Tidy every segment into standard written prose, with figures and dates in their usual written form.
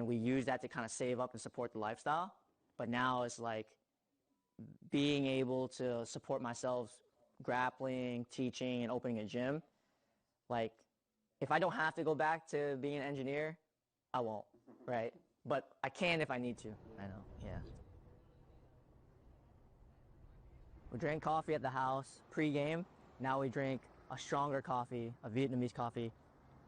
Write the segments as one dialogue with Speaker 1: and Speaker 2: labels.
Speaker 1: we use that to kind of save up and support the lifestyle. But now it's like being able to support myself, grappling, teaching, and opening a gym. Like, if I don't have to go back to being an engineer, I won't, right? But I can if I need to. I know, yeah. We drank coffee at the house pre-game. Now we drink a stronger coffee, a Vietnamese coffee,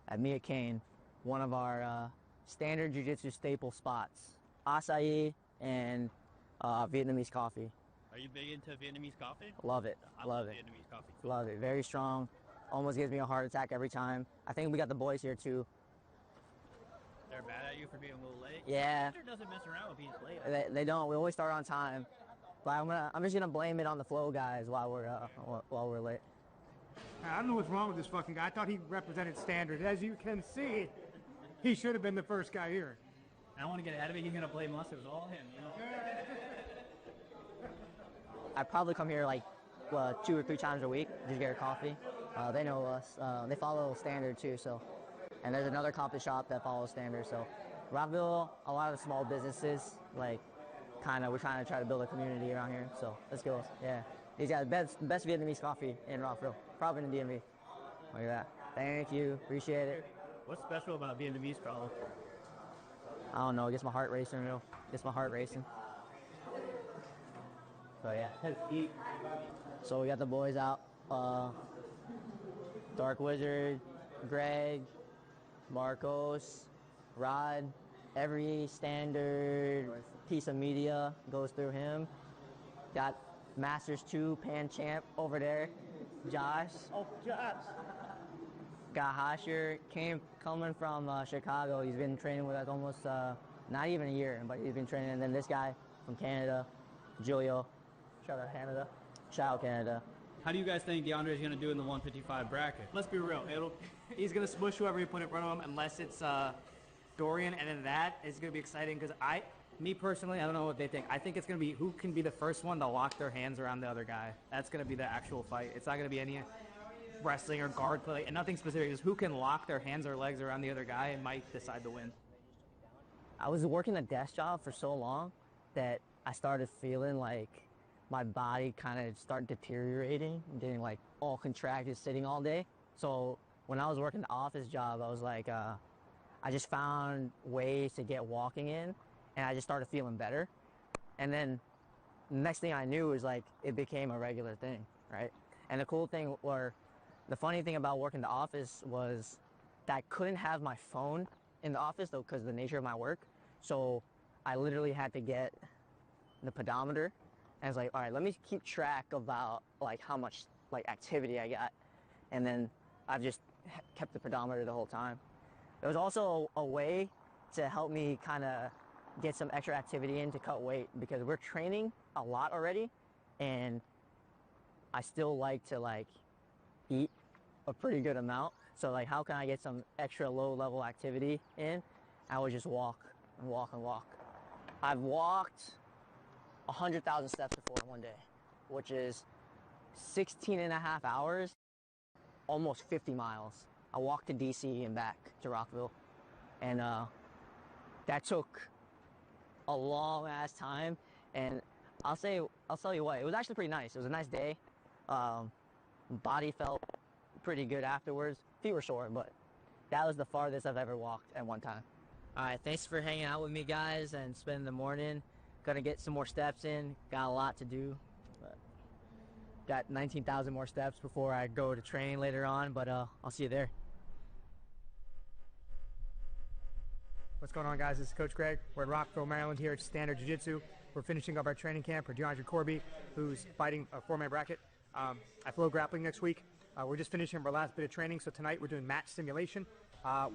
Speaker 1: at Mia Caine, one of our standard jiu-jitsu staple spots. Acai and Vietnamese coffee.
Speaker 2: Are you big into Vietnamese coffee?
Speaker 1: Love it.
Speaker 2: I love it. Vietnamese coffee.
Speaker 1: Love it. Very strong. Almost gives me a heart attack every time. I think we got the boys here too.
Speaker 2: They're mad at you for being a little late?
Speaker 1: Yeah.
Speaker 2: Contender doesn't mess around with being late.
Speaker 1: They don't. We always start on time. But I'm just gonna blame it on the flow guys while we're late.
Speaker 3: I don't know what's wrong with this fucking guy. I thought he represented standard. As you can see, he should have been the first guy here.
Speaker 2: I don't want to get ahead of it. He's gonna blame us. It was all him, you know?
Speaker 1: I probably come here like 2 or 3 times a week just get a coffee. They know us. They follow standard too. So, and there's another coffee shop that follows standard. So, Rockville, a lot of small businesses like. We're trying to build a community around here, so let's go. Yeah, he's got the best Vietnamese coffee in Rockville, probably in the DMV. Look at that. Thank you, appreciate it.
Speaker 2: What's special about Vietnamese coffee?
Speaker 1: I don't know. It gets my heart racing, real. Gets my heart racing. So yeah. So we got the boys out. Dark Wizard, Greg, Marcos, Rod. Every standard piece of media goes through him. Got Masters 2 Pan Champ over there, Josh.
Speaker 2: Oh, Josh.
Speaker 1: Got Hasher, coming from Chicago. He's been training with us almost not even a year, but he's been training. And then this guy from Canada, Julio. Shout out Canada. Shout out Canada.
Speaker 2: How do you guys think Deandre is going to do in the 155 bracket?
Speaker 4: Let's be real. He's going to smush whoever you put in front of him unless it's Dorian, and then that is going to be exciting because me personally, I don't know what they think. I think it's going to be who can be the first one to lock their hands around the other guy. That's going to be the actual fight. It's not going to be any wrestling or guard play, and nothing specific. It's who can lock their hands or legs around the other guy and might decide to win.
Speaker 1: I was working a desk job for so long that I started feeling like my body kind of started deteriorating, getting like all contracted, sitting all day. So when I was working the office job, I was like, I just found ways to get walking in, and I just started feeling better. And then the next thing I knew was like it became a regular thing, right? And the cool thing, or the funny thing about working the office was that I couldn't have my phone in the office though because of the nature of my work. So I literally had to get the pedometer, and I was like, all right, let me keep track about like how much like activity I got, and then I've just kept the pedometer the whole time. It was also a way to help me kind of get some extra activity in to cut weight because we're training a lot already, and I still like to like eat a pretty good amount. So like, how can I get some extra low-level activity in? I would just walk and walk and walk. I've walked 100,000 steps before in one day, which is 16 and a half hours, almost 50 miles. I walked to DC and back to Rockville, and that took a long ass time. And I'll tell you what, it was actually pretty nice. It was a nice day. Body felt pretty good afterwards. Feet were sore, but that was the farthest I've ever walked at one time. All right, thanks for hanging out with me, guys, and spending the morning. Gonna get some more steps in. Got a lot to do. Got 19,000 more steps before I go to train later on, but I'll see you there.
Speaker 3: What's going on, guys? This is Coach Greg. We're in Rockville, Maryland here at Standard Jiu-Jitsu. We're finishing up our training camp for Deandre Corbe, who's fighting a 4-man bracket. I flow grappling next week. We're just finishing our last bit of training, so tonight we're doing match simulation.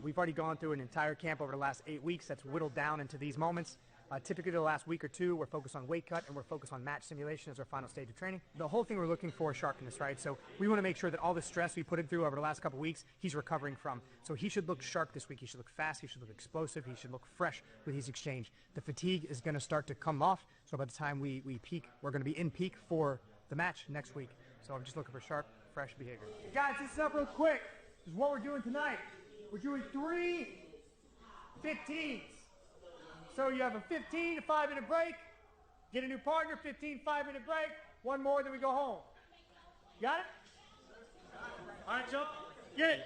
Speaker 3: We've already gone through an entire camp over the last 8 weeks that's whittled down into these moments. Typically the last week or two, we're focused on weight cut and we're focused on match simulation as our final stage of training. The whole thing we're looking for is sharpness, right? So we want to make sure that all the stress we put him through over the last couple weeks, he's recovering from. So he should look sharp this week. He should look fast. He should look explosive. He should look fresh with his exchange. The fatigue is going to start to come off. So by the time we peak, we're going to be in peak for the match next week. So I'm just looking for sharp, fresh behavior. Guys, this is up real quick. This is what we're doing tonight. We're doing 3 15s. So you have a 15 to 5 minute break. Get a new partner, 15, 5-minute break. One more, then we go home. Got it? All right, jump. Get it.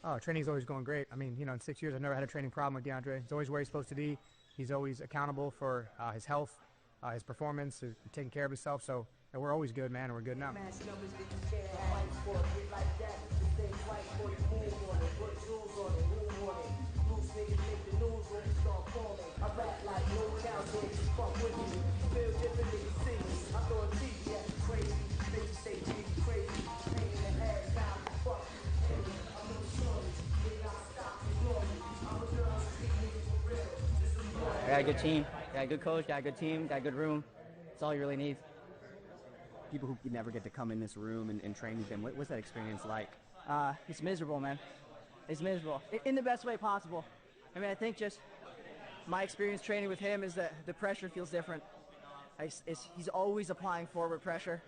Speaker 3: Oh, training's always going great. I mean, you know, in 6 years, I've never had a training problem with Deandre. He's always where he's supposed to be. He's always accountable for his health, his performance, taking care of himself. So we're always good, man, and we're good now.
Speaker 1: I got a good team, got a good coach, got a good team, got a good room. That's all you really need.
Speaker 5: People who never get to come in this room and train with them, what's that experience like?
Speaker 1: It's miserable, man. It's miserable, in the best way possible. I mean, I think just my experience training with him is that the pressure feels different. He's always applying forward pressure.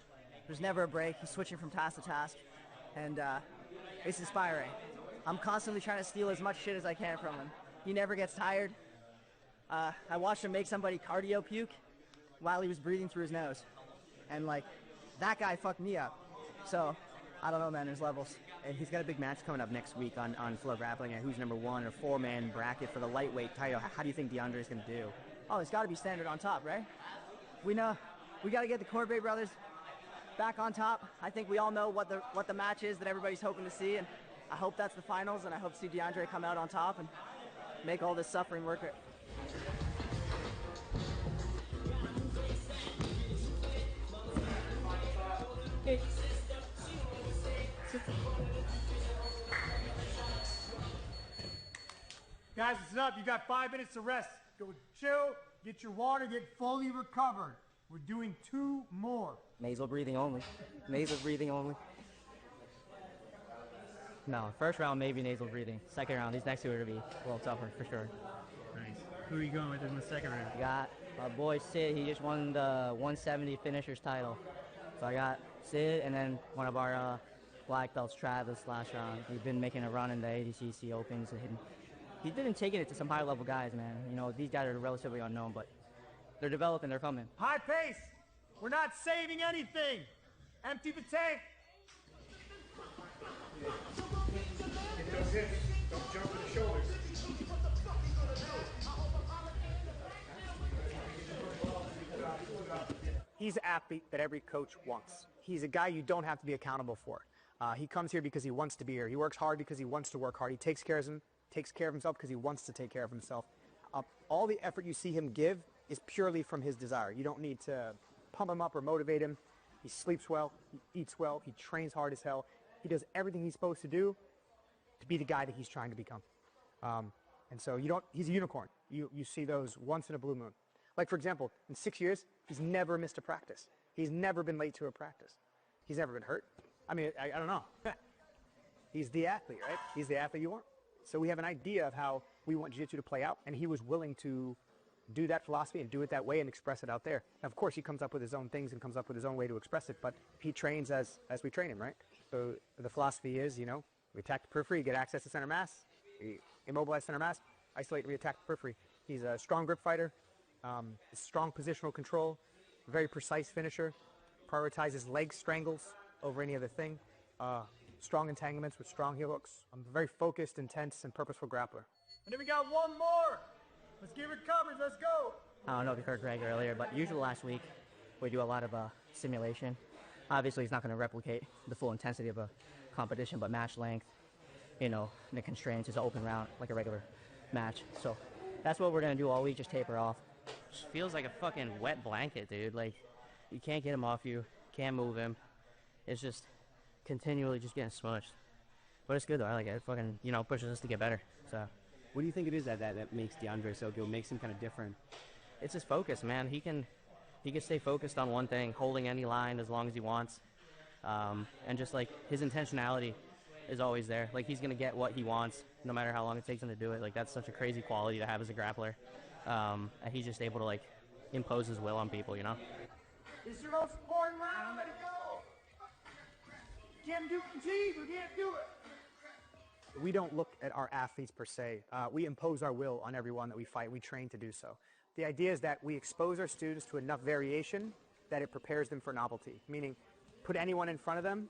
Speaker 1: There's never a break. He's switching from task to task, and it's inspiring. I'm constantly trying to steal as much shit as I can from him. He never gets tired. I watched him make somebody cardio puke while he was breathing through his nose, and like, that guy fucked me up. So I don't know, man, there's levels.
Speaker 5: And he's got a big match coming up next week on Flow Grappling, and who's number one in a four-man bracket for the lightweight title. How do you think Deandre is going to do?
Speaker 1: Oh, it's got to be standard on top, right? We know we got to get the Corbe brothers back on top. I think we all know what the match is that everybody's hoping to see, and I hope that's the finals, and I hope to see Deandre come out on top and make all this suffering worth it.
Speaker 3: Guys, it's up. You got 5 minutes to rest. Go chill, get your water, get fully recovered. We're doing 2 more.
Speaker 1: Nasal breathing only. Nasal breathing only. No, first round maybe nasal breathing. Second round, these next two are going to be a little tougher for sure.
Speaker 2: Nice. Who are you going with in the second round?
Speaker 1: I got my boy Sid. He just won the 170 finishers title. So I got Sid, and then one of our black belts, Travis, last round. He's been making a run in the ADCC Opens. He's been taking it to some high-level guys, man. You know, these guys are relatively unknown, but they're developing, they're coming.
Speaker 3: High pace. We're not saving anything. Empty the tank. Get those hips. Don't jump to the shoulders. He's an athlete that every coach wants. He's a guy you don't have to be accountable for. He comes here because he wants to be here. He works hard because he wants to work hard. He takes care of himself because he wants to take care of himself. All the effort you see him give is purely from his desire. You don't need to pump him up or motivate him. He sleeps well, he eats well, he trains hard as hell. He does everything he's supposed to do to be the guy that he's trying to become. And so he's a unicorn. You see those once in a blue moon. Like, for example, in 6 years, he's never missed a practice. He's never been late to a practice. He's never been hurt. I mean, I don't know. He's the athlete, right? He's the athlete you want. So we have an idea of how we want jiu-jitsu to play out, and he was willing to do that philosophy and do it that way and express it out there. And of course, he comes up with his own things and comes up with his own way to express it, but he trains as we train him, right? So the philosophy is, you know, we attack the periphery, get access to center mass, we immobilize center mass, isolate, re-attack the periphery. He's a strong grip fighter, strong positional control, very precise finisher, prioritizes leg strangles over any other thing, strong entanglements with strong heel hooks. I'm a very focused, intense, and purposeful grappler. And then we got one more. Let's get recovered. Let's go.
Speaker 1: I don't know if you heard Greg earlier, but usually last week we do a lot of simulation. Obviously, he's not going to replicate the full intensity of a competition, but match length, you know, the constraints is an open round like a regular match. So that's what we're going to do all week, just taper off.
Speaker 6: Just feels like a fucking wet blanket, dude. Like, you can't get him off you, can't move him. It's just continually just getting smushed. But it's good though. I like it. It fucking, you know, pushes us to get better. So
Speaker 5: What do you think it is that makes Deandre so good, makes him kind of different?
Speaker 6: it's his focus, man. He can stay focused on one thing, holding any line as long as he wants. And just like his intentionality is always there. Like he's gonna get what he wants, no matter how long it takes him to do it. Like that's such a crazy quality to have as a grappler. And he's just able to like impose his will on people, you know.
Speaker 3: This is your most important round. Let it go. Can't do it. We can't do it. We don't look at our athletes per se. We impose our will on everyone that we fight. We train to do so. The idea is that we expose our students to enough variation that it prepares them for novelty, meaning put anyone in front of them.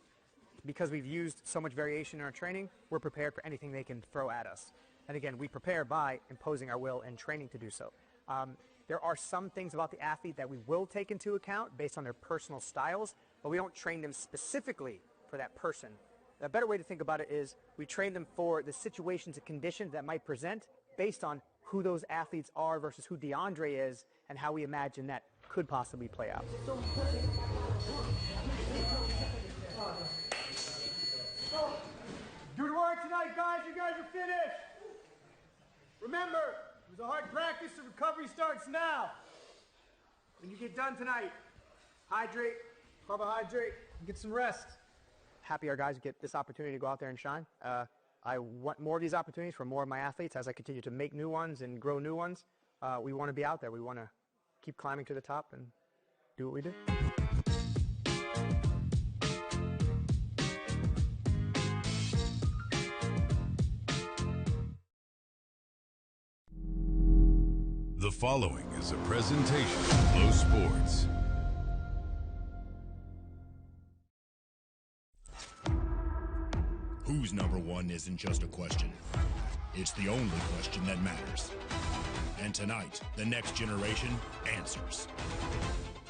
Speaker 3: Because we've used so much variation in our training, we're prepared for anything they can throw at us. And again, we prepare by imposing our will and training to do so. There are some things about the athlete that we will take into account based on their personal styles, but we don't train them specifically for that person. A better way to think about it is we train them for the situations and conditions that might present based on who those athletes are versus who Deandre is and how we imagine that could possibly play out. Good work tonight, guys. You guys are finished. Remember, it was a hard practice. The recovery starts now. When you get done tonight, hydrate, carbohydrate, and get some rest. Happy our guys get this opportunity to go out there and shine. I want more of these opportunities for more of my athletes as I continue to make new ones and grow new ones. We want to be out there. We want to keep climbing to the top and do what we do.
Speaker 7: The following is a presentation of Flow Sports.
Speaker 8: Who's number one isn't just a question. It's the only question that matters. And tonight, the next generation answers.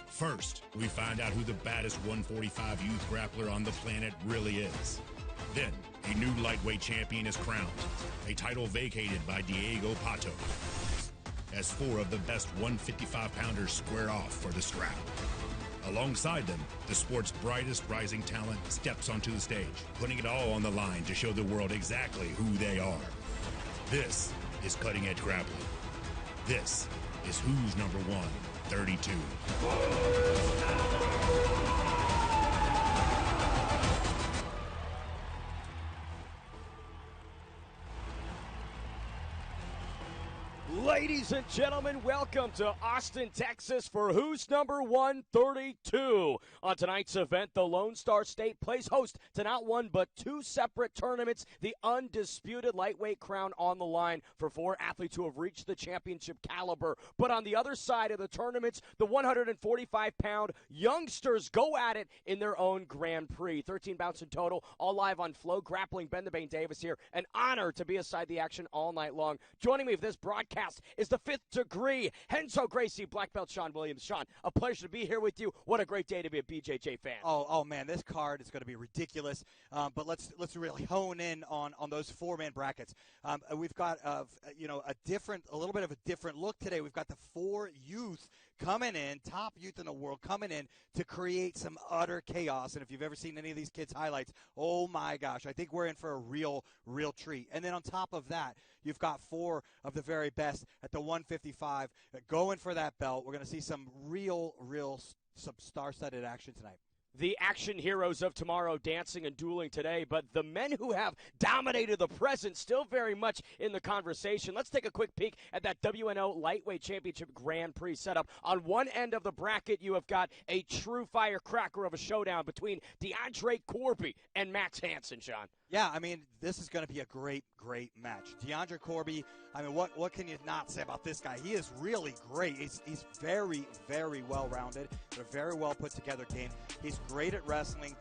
Speaker 8: First, we find out who the baddest 145 youth grappler on the planet really is. Then, a new lightweight champion is crowned, a title vacated by Diego Pato, as four of the best 155-pounders square off for the strap. Alongside them, the sport's brightest rising talent steps onto the stage, putting it all on the line to show the world exactly who they are. This is Cutting Edge Grappling. This is Who's Number One, 32.
Speaker 9: Ladies and gentlemen, welcome to Austin, Texas for Who's Number 132. On tonight's event, the Lone Star State plays host to not one but two separate tournaments, the undisputed lightweight crown on the line for four athletes who have reached the championship caliber. But on the other side of the tournaments, the 145-pound youngsters go at it in their own Grand Prix. 13 bouts in total, all live on Flow Grappling. Ben the Bane Davis here. An honor to be aside the action all night long. Joining me for this broadcast is the Fifth Degree, Renzo Gracie, black belt Sean Williams. Sean, a pleasure to be here with you. What a great day to be a BJJ fan.
Speaker 10: Oh man, this card is going to be ridiculous. But let's really hone in on those four-man brackets. We've got a little bit of a different look today. We've got the four youth coming in, top youth in the world coming in to create some utter chaos. And if you've ever seen any of these kids' highlights, oh my gosh, I think we're in for a real treat. And then on top of that, you've got four of the very best at the 155 going for that belt. We're going to see some real some star-studded action tonight.
Speaker 9: The action heroes of tomorrow dancing and dueling today, but the men who have dominated the present still very much in the conversation. Let's take a quick peek at that WNO Lightweight Championship Grand Prix setup. On one end of the bracket, you have got a true firecracker of a showdown between Deandre Corbe and Max Hanson, Sean.
Speaker 10: Yeah, I mean, this is going to be a great match. Deandre Corbe, I mean, what can you not say about this guy? He is really great. He's very well-rounded. A very well put-together game. He's great at wrestling.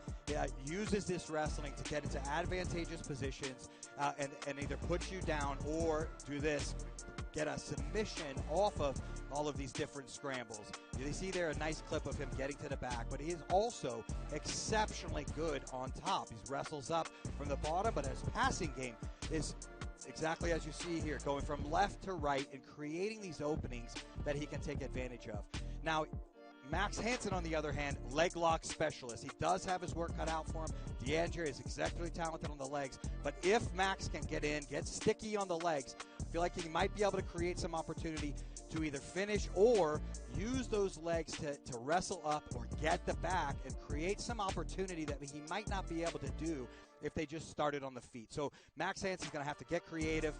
Speaker 10: Uses this wrestling to get into advantageous positions and either put you down or do this, get a submission off of all of these different scrambles. You see there a nice clip of him getting to the back, but he is also exceptionally good on top. He wrestles up from the bottom, but his passing game is exactly as you see here, going from left to right and creating these openings that he can take advantage of. Now, Max Hanson, on the other hand, leg lock specialist. He does have his work cut out for him. Deandre is exceptionally talented on the legs, but if Max can get in, get sticky on the legs, feel like he might be able to create some opportunity to either finish or use those legs to wrestle up or get the back and create some opportunity that he might not be able to do if they just started on the feet. So Max Hanson's going to have to get creative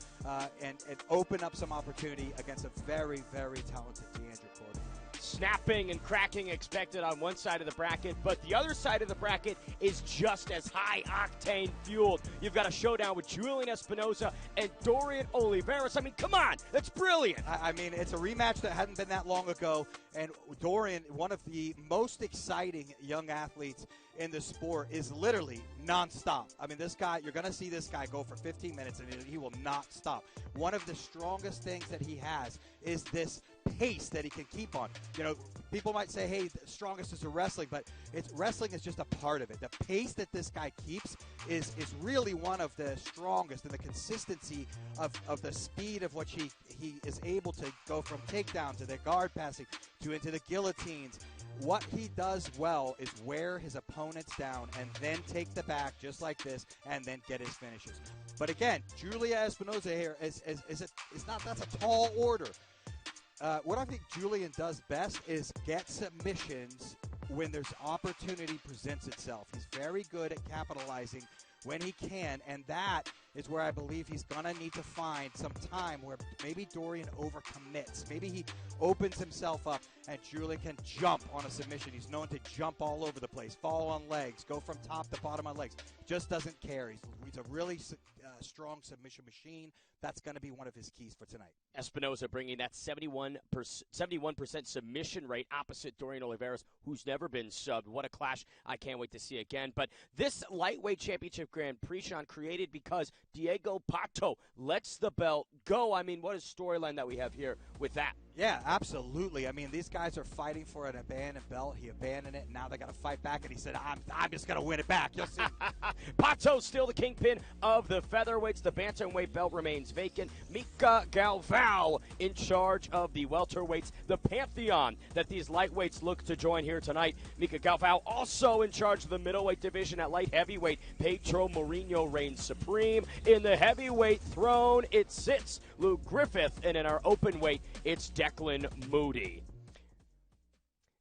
Speaker 10: and open up some opportunity against a very, very talented Deandre Corbe.
Speaker 9: Snapping and cracking expected on one side of the bracket, but the other side of the bracket is just as high-octane fueled. You've got a showdown with Julian Espinosa and Dorian Olivarez. I mean, come on, that's brilliant.
Speaker 10: I mean, it's a rematch that hadn't been that long ago, and Dorian, one of the most exciting young athletes in the sport, is literally nonstop. I mean, this guy, you're going to see this guy go for 15 minutes, and he will not stop. One of the strongest things that he has is this pace that he can keep on. You know, people might say, hey, the strongest is the wrestling, but wrestling is just a part of it. The pace that this guy keeps is really one of the strongest, and the consistency of the speed of which he is able to go from takedown to the guard passing to into the guillotines. What he does well is wear his opponents down and then take the back just like this and then get his finishes. But again, Julian Espinosa here is not, that's a tall order. What I think Julian does best is get submissions when there's opportunity presents itself. He's very good at capitalizing when he can, and that is where I believe he's going to need to find some time where maybe Dorian overcommits. Maybe he opens himself up and Julian can jump on a submission. He's known to jump all over the place, fall on legs, go from top to bottom on legs. Just doesn't care. He's a really strong submission machine. That's going to be one of his keys for tonight.
Speaker 9: Espinosa bringing that 71% submission rate opposite Dorian Olivarez, who's never been subbed. What a clash I can't wait to see again. But this lightweight championship Grand Prix, Sean, created because Diego Pato lets the belt go. I mean, what a storyline that we have here with that.
Speaker 10: Yeah, absolutely. I mean, these guys are fighting for an abandoned belt. He abandoned it, and now they got to fight back, and he said, I'm just going to win it back. You'll see.
Speaker 9: Pato still the kingpin of the featherweights. The bantamweight belt remains vacant. Mika Galvão in charge of the welterweights, the pantheon that these lightweights look to join here tonight. Mika Galvão also in charge of the middleweight division. At light heavyweight, Pedro Mourinho reigns supreme. In the heavyweight throne, it sits Luke Griffith, and in our open weight, it's Declan Moody.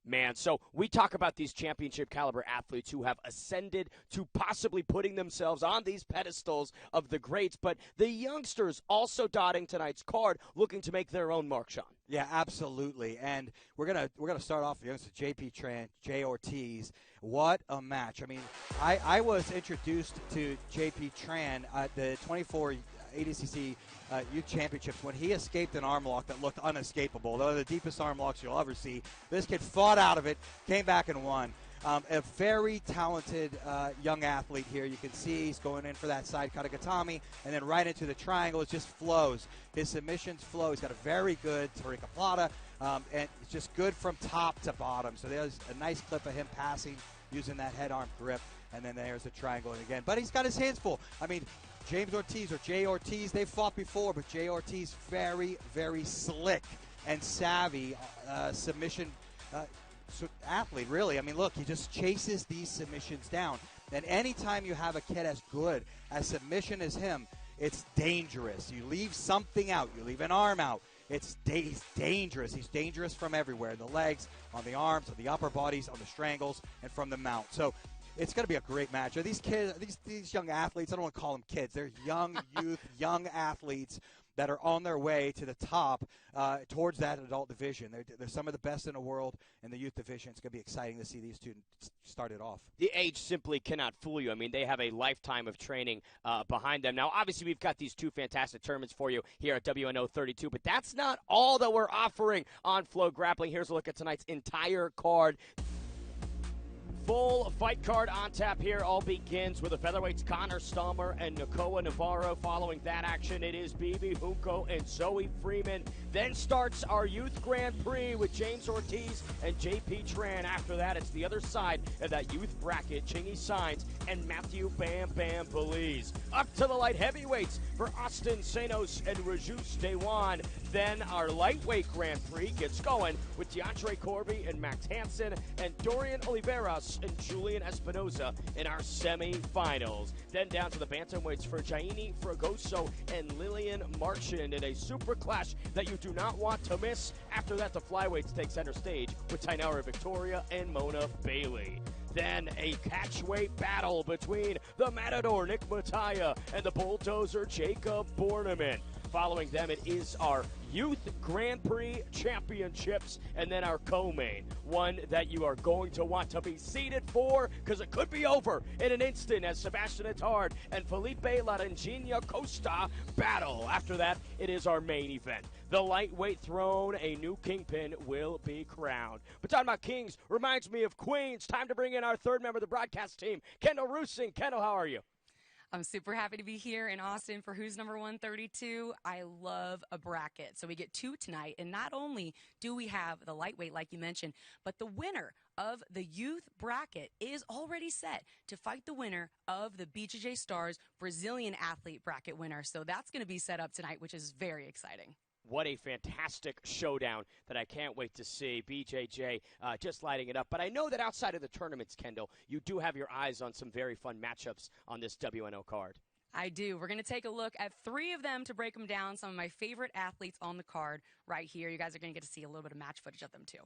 Speaker 9: Man, so we talk about these championship caliber athletes who have ascended to possibly putting themselves on these pedestals of the greats, but the youngsters also dotting tonight's card, looking to make their own mark, Sean.
Speaker 10: Yeah, absolutely. And we're gonna start off with youngster JP Tran, Jay Ortiz. What a match! I mean, I was introduced to JP Tran at the 24 ADCC Youth Championships when he escaped an arm lock that looked unescapable. One of the deepest arm locks you'll ever see. This kid fought out of it, came back and won. A very talented young athlete here. You can see he's going in for that side katagatami and then right into the triangle. It just flows. His submissions flow. He's got a very good Tarika Plata, and it's just good from top to bottom. So there's a nice clip of him passing using that head arm grip, and then there's the triangle again. But he's got his hands full. I mean, James Ortiz or Jay Ortiz, they've fought before, but Jay Ortiz, very, very slick and savvy submission athlete, really. I mean, look, he just chases these submissions down. And anytime you have a kid as good as submission as him, it's dangerous. You leave something out. You leave an arm out. He's dangerous. He's dangerous from everywhere. The legs, on the arms, on the upper bodies, on the strangles, and from the mount. So it's going to be a great match. These kids, these young athletes, I don't want to call them kids. They're young youth, young athletes that are on their way to the top towards that adult division. They're some of the best in the world in the youth division. It's going to be exciting to see these two start it off.
Speaker 9: The age simply cannot fool you. I mean, they have a lifetime of training behind them. Now, obviously, we've got these two fantastic tournaments for you here at WNO 32, but that's not all that we're offering on Flow Grappling. Here's a look at tonight's entire card. Full fight card on tap here. All begins with the featherweights Connor Stalmer and Nakoa Navarro. Following that action, it is Bibi Junko and Zoe Freeman Then starts our Youth Grand Prix with James Ortiz and JP Tran. After that, it's the other side of that youth bracket, Chingy Sainz and Matthew Bam Bam Velez. Up to the light heavyweights for Austin, Senos, and Raajus Dewan. Then our lightweight Grand Prix gets going with Deandre Corbe and Max Hanson and Dorian Olivarez and Julian Espinosa in our semifinals. Then down to the bantamweights for Jaine, Fragoso, and Lillian Marchand in a super clash that you do not want to miss. After that, the flyweights take center stage with Thaynara Victoria and Mona Bailey. Then a catchweight battle between the Matador Nick Mataya and the Bulldozer Jacob Bornemann. Following them, it is our Youth Grand Prix Championships and then our co-main, one that you are going to want to be seated for because it could be over in an instant as Sebastian Attard and Felipe Costa battle. After that, it is our main event. The lightweight throne, a new kingpin will be crowned. But talking about kings reminds me of queens. Time to bring in our third member of the broadcast team, Kendall Rusing. Kendall, how are you?
Speaker 11: I'm super happy to be here in Austin for Who's Number 132. I love a bracket. So we get two tonight. And not only do we have the lightweight, like you mentioned, but the winner of the youth bracket is already set to fight the winner of the BJJ Stars Brazilian athlete bracket winner. So that's going to be set up tonight, which is very exciting.
Speaker 9: What a fantastic showdown that I can't wait to see. BJJ just lighting it up. But I know that outside of the tournaments, Kendall, you do have your eyes on some very fun matchups on this WNO card.
Speaker 11: I do. We're going to take a look at three of them to break them down. Some of my favorite athletes on the card right here. You guys are going to get to see a little bit of match footage of them, too.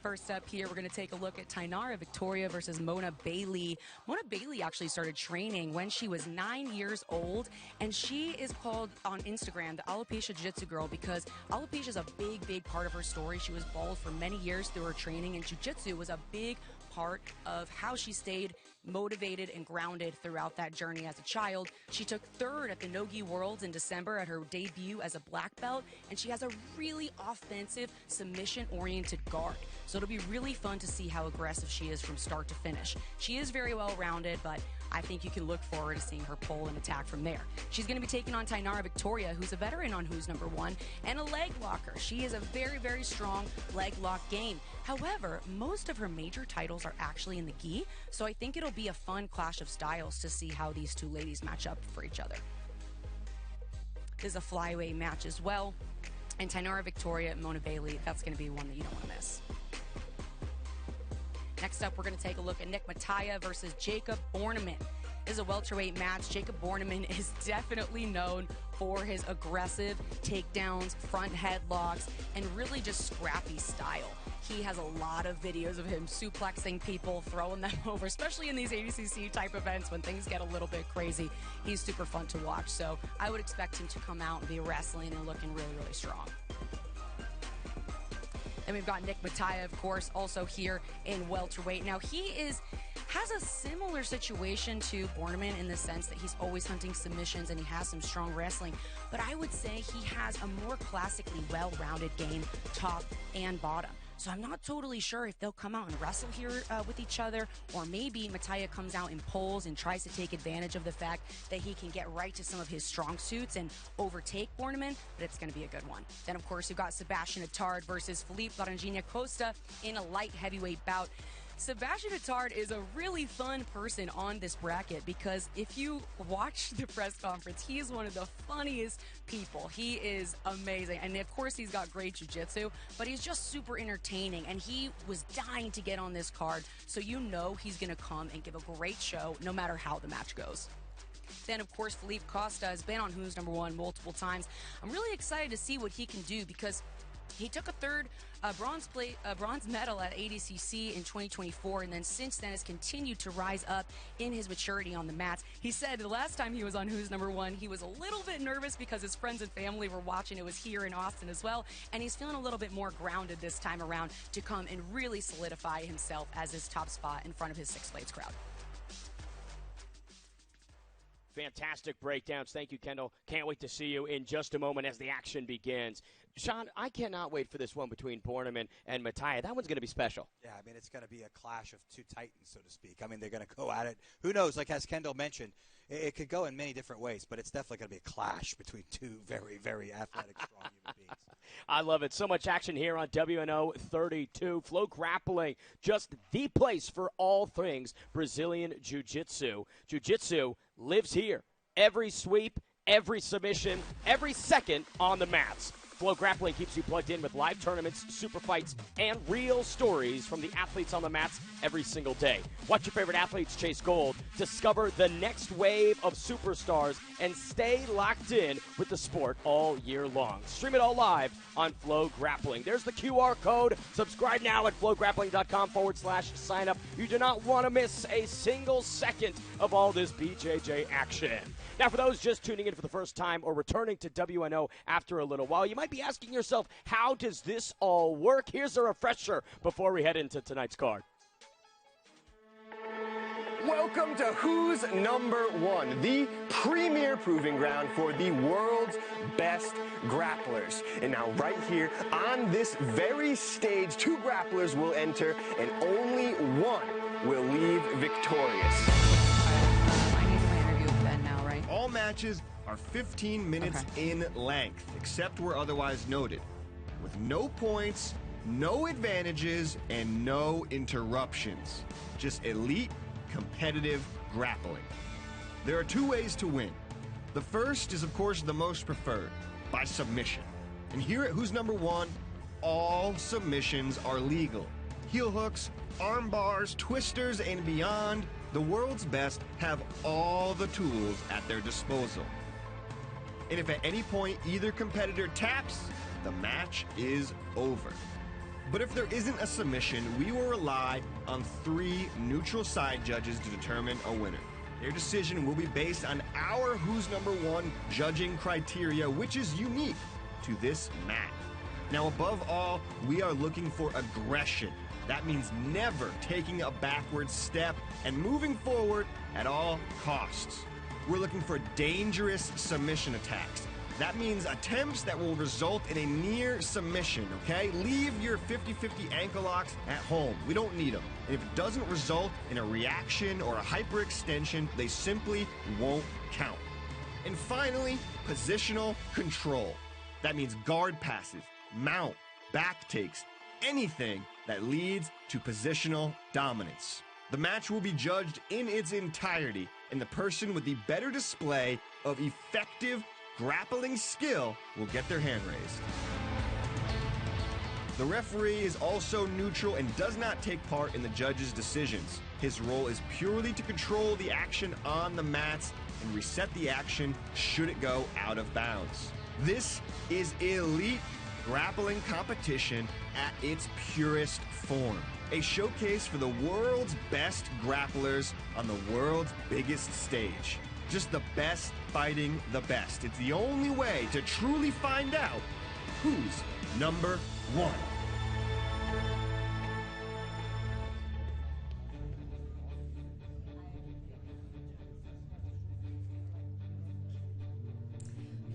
Speaker 11: First up here, we're going to take a look at Thaynara Victoria versus Mona Bailey. Mona Bailey actually started training when she was 9 years old, and she is called on Instagram the alopecia jiu-jitsu girl because alopecia is a big part of her story. She was bald for many years through her training, and jiu-jitsu was a big part of how she stayed motivated and grounded throughout that journey as a child. She took third at the Nogi Worlds in December at her debut as a black belt, and she has a really offensive, submission-oriented guard. So it'll be really fun to see how aggressive she is from start to finish. She is very well-rounded, but I think you can look forward to seeing her pull and attack from there. She's going to be taking on Thaynara Victoria, who's a veteran on Who's Number 1, and a leg locker. She is a very strong leg lock game. However, most of her major titles are actually in the gi, so I think it'll be a fun clash of styles to see how these two ladies match up for each other. This is a flyweight match as well, and Thaynara Victoria and Mona Bailey, that's going to be one that you don't want to miss. Next up, we're going to take a look at Nick Mataya versus Jacob Bornemann. This is a welterweight match. Jacob Bornemann is definitely known for his aggressive takedowns, front headlocks, and really just scrappy style. He has a lot of videos of him suplexing people, throwing them over, especially in these ADCC type events when things get a little bit crazy. He's super fun to watch, so I would expect him to come out and be wrestling and looking really strong. Then we've got Nick Mataya, of course, also here in welterweight. Now, he has a similar situation to Bornemann in the sense that he's always hunting submissions and he has some strong wrestling. But I would say he has a more classically well-rounded game, top and bottom. So I'm not totally sure if they'll come out and wrestle here with each other, or maybe Mataya comes out and pulls and tries to take advantage of the fact that he can get right to some of his strong suits and overtake Bornemann, but it's going to be a good one. Then, of course, you've got Sebastian Attard versus Felipe Costa in a light heavyweight bout. Sebastian Attard is a really fun person on this bracket because if you watch the press conference, he is one of the funniest people. He is amazing. And of course, he's got great jiu-jitsu, but he's just super entertaining. And he was dying to get on this card, so you know he's going to come and give a great show no matter how the match goes. Then, of course, Felipe Costa has been on Who's Number 1 multiple times. I'm really excited to see what he can do because he took a third bronze medal at ADCC in 2024, and then since then has continued to rise up in his maturity on the mats. He said the last time he was on Who's Number 1, he was a little bit nervous because his friends and family were watching. It was here in Austin as well, and he's feeling a little bit more grounded this time around to come and really solidify himself as his top spot in front of his Six Blades crowd.
Speaker 9: Fantastic breakdowns. Thank you, Kendall. Can't wait to see you in just a moment as the action begins. Sean, I cannot wait for this one between Bornemann and Mataya. That one's going to be special.
Speaker 10: Yeah, I mean, it's going to be a clash of two titans, so to speak. I mean, they're going to go at it. Who knows? Like, as Kendall mentioned, it could go in many different ways, but it's definitely going to be a clash between two very, very athletic, strong human beings.
Speaker 9: I love it. So much action here on WNO 32. Flow Grappling, just the place for all things Brazilian Jiu-Jitsu. Jiu-Jitsu lives here. Every sweep, every submission, every second on the mats. Flow Grappling keeps you plugged in with live tournaments, super fights, and real stories from the athletes on the mats every single day. Watch your favorite athletes chase gold, discover the next wave of superstars, and stay locked in with the sport all year long. Stream it all live on Flow Grappling. There's the QR code. Subscribe now at flowgrappling.com/sign up. You do not want to miss a single second of all this BJJ action. Now, for those just tuning in for the first time or returning to WNO after a little while, you might be asking yourself, how does this all work? Here's a refresher before we head into tonight's card.
Speaker 12: Welcome to Who's Number One, the premier proving ground for the world's best grapplers. And now right here on this very stage, two grapplers will enter and only one will leave victorious.
Speaker 13: All matches are 15 minutes in length, except where otherwise noted, with no points, no advantages, and no interruptions. Just elite, competitive grappling. There are two ways to win. The first is, of course, the most preferred, by submission. And here at Who's Number One, all submissions are legal. Heel hooks, arm bars, twisters, and beyond. The world's best have all the tools at their disposal. And if at any point either competitor taps, the match is over. But if there isn't a submission, we will rely on 3 neutral side judges to determine a winner. Their decision will be based on our Who's Number One judging criteria, which is unique to this match. Now, above all, we are looking for aggression. That means never taking a backward step and moving forward at all costs. We're looking for dangerous submission attacks. That means attempts that will result in a near submission, okay? Leave your 50-50 ankle locks at home. We don't need them. And if it doesn't result in a reaction or a hyperextension, they simply won't count. And finally, positional control. That means guard passes, mount, back takes, anything that leads to positional dominance. The match will be judged in its entirety, and the person with the better display of effective grappling skill will get their hand raised. The referee is also neutral and does not take part in the judge's decisions. His role is purely to control the action on the mats and reset the action should it go out of bounds. This is elite grappling competition at its purest form. A showcase for the world's best grapplers on the world's biggest stage. Just the best fighting the best. It's the only way to truly find out who's number one.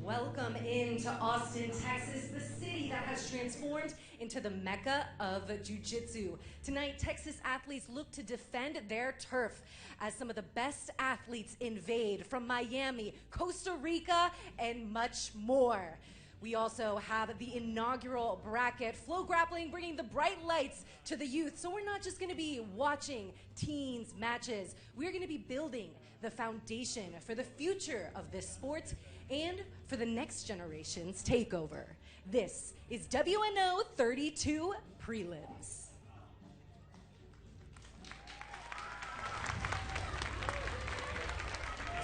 Speaker 11: Welcome into Austin, Texas, the city that has transformed into the Mecca of Jiu-Jitsu. Tonight, Texas athletes look to defend their turf as some of the best athletes invade from Miami, Costa Rica, and much more. We also have the inaugural bracket, Flow Grappling, bringing the bright lights to the youth. So we're not just going to be watching teens matches. We're going to be building the foundation for the future of this sport and for the next generation's takeover. This is WNO 32 Prelims.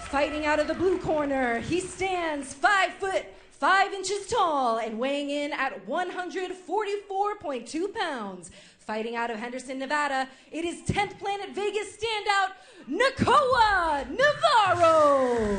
Speaker 11: Fighting out of the blue corner, he stands 5 foot 5 inches tall and weighing in at 144.2 pounds. Fighting out of Henderson, Nevada, it is 10th Planet Vegas standout, Nakoa Navarro.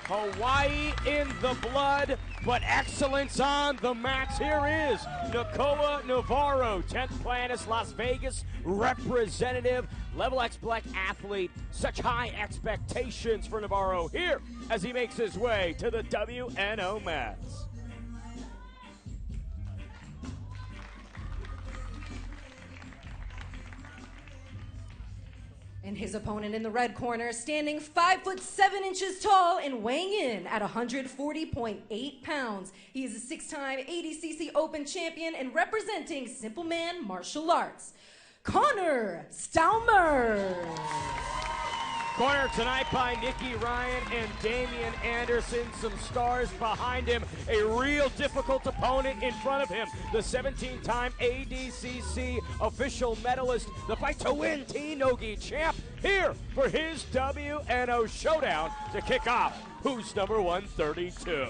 Speaker 9: Hawaii in the blood, but excellence on the mats. Here is Nakoa Navarro, 10th Planet Las Vegas representative, Level X Black athlete. Such high expectations for Navarro here as he makes his way to the WNO mats.
Speaker 14: And his opponent in the red corner, standing 5'7" tall and weighing in at 140.8 pounds. He is a 6-time ADCC Open champion and representing Simple Man Martial Arts, Connor Stalmer.
Speaker 9: Cornered tonight by Nicky Ryan and Damian Anderson. Some stars behind him. A real difficult opponent in front of him. The 17-time ADCC official medalist. The fight to win T-Nogi champ here for his WNO showdown to kick off Who's Number 132.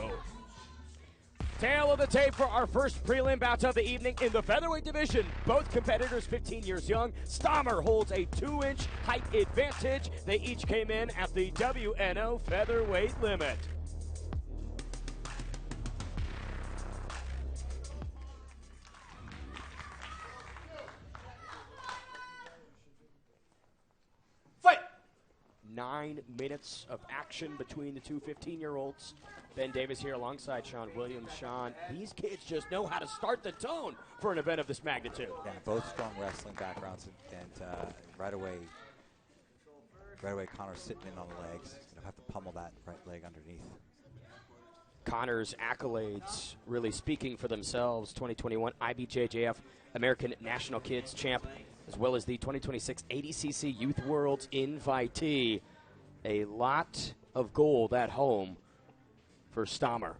Speaker 9: Tail of the tape for our first prelim bout of the evening in the featherweight division. Both competitors 15 years young. Stalmer holds a 2-inch height advantage. They each came in at the WNO featherweight limit. Fight! 9 minutes of action between the two 15-year-olds. Ben Davis here alongside Sean Williams. Sean, these kids just know how to start the tone for an event of this magnitude.
Speaker 10: Yeah, both strong wrestling backgrounds, and right away Connor's sitting in on the legs. He's going to have to pummel that right leg underneath.
Speaker 9: Connor's accolades really speaking for themselves. 2021 IBJJF American National Kids Champ, as well as the 2026 ADCC Youth Worlds invitee. A lot of gold at home for Stalmer.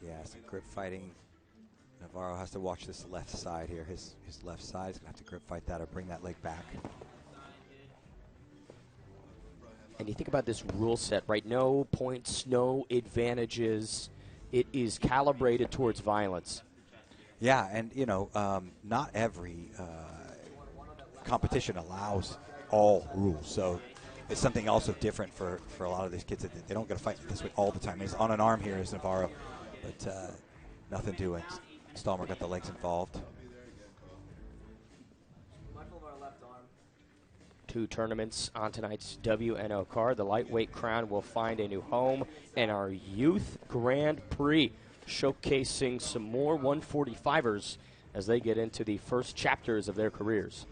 Speaker 10: Yeah, some grip fighting. Navarro has to watch this left side here. His left side is going to have to grip fight that or bring that leg back.
Speaker 9: And you think about this rule set, right? No points, no advantages. It is calibrated towards violence.
Speaker 10: Yeah, and you know, not every competition allows all rules. So it's something also different for a lot of these kids. They don't get to fight this way all the time. He's on an arm here is Navarro, but nothing doing. Stalmer got the legs involved.
Speaker 9: Two tournaments on tonight's WNO card. The lightweight crown will find a new home, and our Youth Grand Prix showcasing some more 145ers as they get into the first chapters of their careers.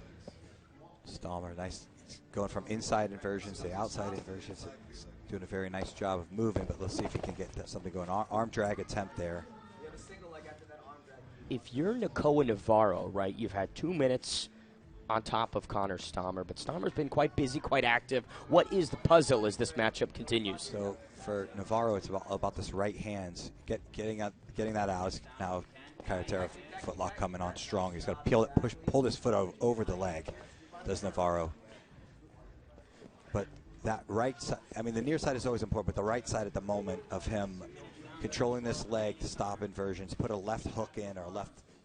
Speaker 10: Stalmer, nice, going from inside inversions to outside inversions. He's doing a very nice job of moving, but let's see if he can get something going. Arm drag attempt there.
Speaker 9: If you're Nakoa Navarro, right, you've had 2 minutes on top of Connor Stalmer, but Stalmer's been quite busy, quite active. What is the puzzle as this matchup continues?
Speaker 10: So for Navarro, it's about this right hands, getting that out. Now Kayatera footlock coming on strong. He's got to pull his foot over the leg, does Navarro. But that right side, I mean, the near side is always important, but the right side at the moment of him controlling this leg to stop inversions, put a left hook in or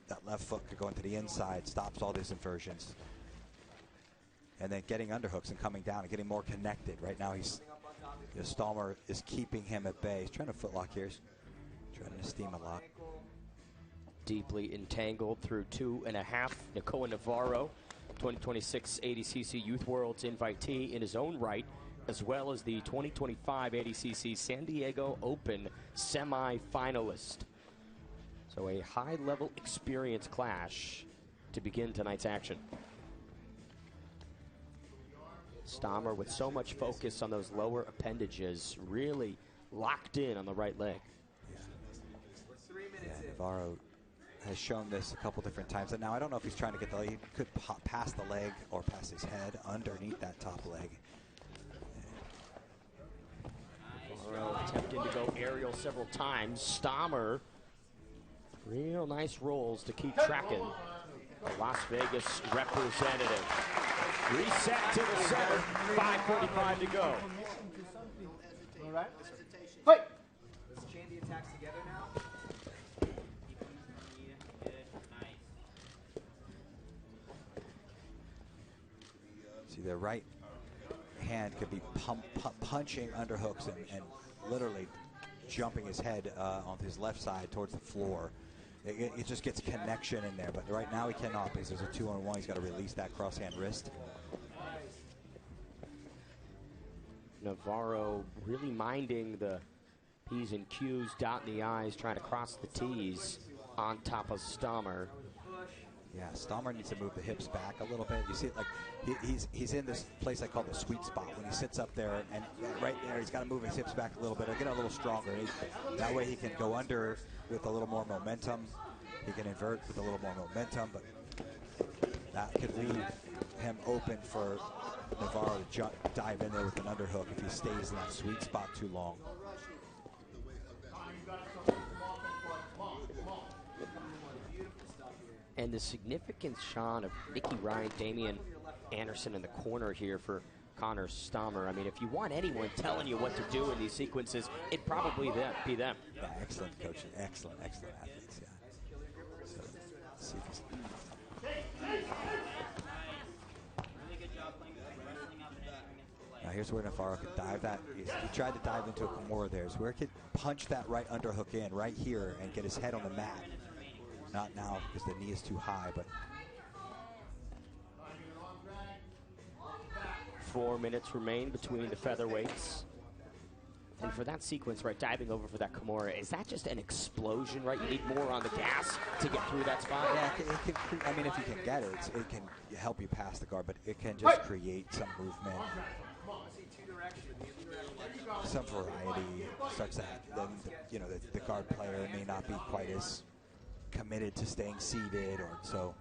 Speaker 10: that left foot could go into the inside, stops all these inversions. And then getting underhooks and coming down and getting more connected. Right now Stalmer is keeping him at bay. He's trying to footlock here. He's trying to steam a lock.
Speaker 9: Deeply entangled through 2.5. Nakoa Navarro, 2026 ADCC Youth Worlds invitee in his own right, as well as the 2025 ADCC San Diego Open semi-finalist. So a high-level experience clash to begin tonight's action. Stalmer with so much focus on those lower appendages, really locked in on the right leg.
Speaker 10: Yeah, Navarro has shown this a couple different times. And now I don't know if he's trying to get the leg. He could pop past the leg or past his head underneath that top leg.
Speaker 9: Navarro attempting to go aerial several times. Stalmer, real nice rolls to keep tracking the Las Vegas representative. Reset to the center, 5:45 to go.
Speaker 3: All right. Fight.
Speaker 4: Let's chain the attacks together now.
Speaker 10: See, their right hand could be punching underhooks and literally jumping his head on his left side towards the floor. It just gets connection in there, but right now he cannot because there's a 2-on-1. He's got to release that crosshand wrist.
Speaker 9: Navarro really minding the P's and Q's, dotting the I's, trying to cross the T's on top of Stalmer.
Speaker 10: Yeah, Stalmer needs to move the hips back a little bit. You see it like he's in this place I call the sweet spot when he sits up there, and right there he's got to move his hips back a little bit. He'll get a little stronger. That way he can go under with a little more momentum. He can invert with a little more momentum, but that could leave him open for Navarro to dive in there with an underhook if he stays in that sweet spot too long.
Speaker 9: And the significance, Sean, of Nicky Ryan, Damian Anderson in the corner here for Connor Stalmer. I mean, if you want anyone telling you what to do in these sequences, it'd probably be them.
Speaker 10: Yeah, excellent coaching. Excellent athletes, yeah. So, let's see if he's... Now here's where Navarro could dive that. He tried to dive into a Kimura there. So where he could punch that right underhook in right here and get his head on the mat. Not now because the knee is too high, but
Speaker 9: 4 minutes remain between the featherweights. And for that sequence, right, diving over for that Kimura, is that just an explosion, right? You need more on the gas to get through that spot?
Speaker 10: Yeah, it can, I mean, if you can get it, it can help you pass the guard, but it can just create some movement, some variety, such that then the guard player may not be quite as committed to staying seated, or so.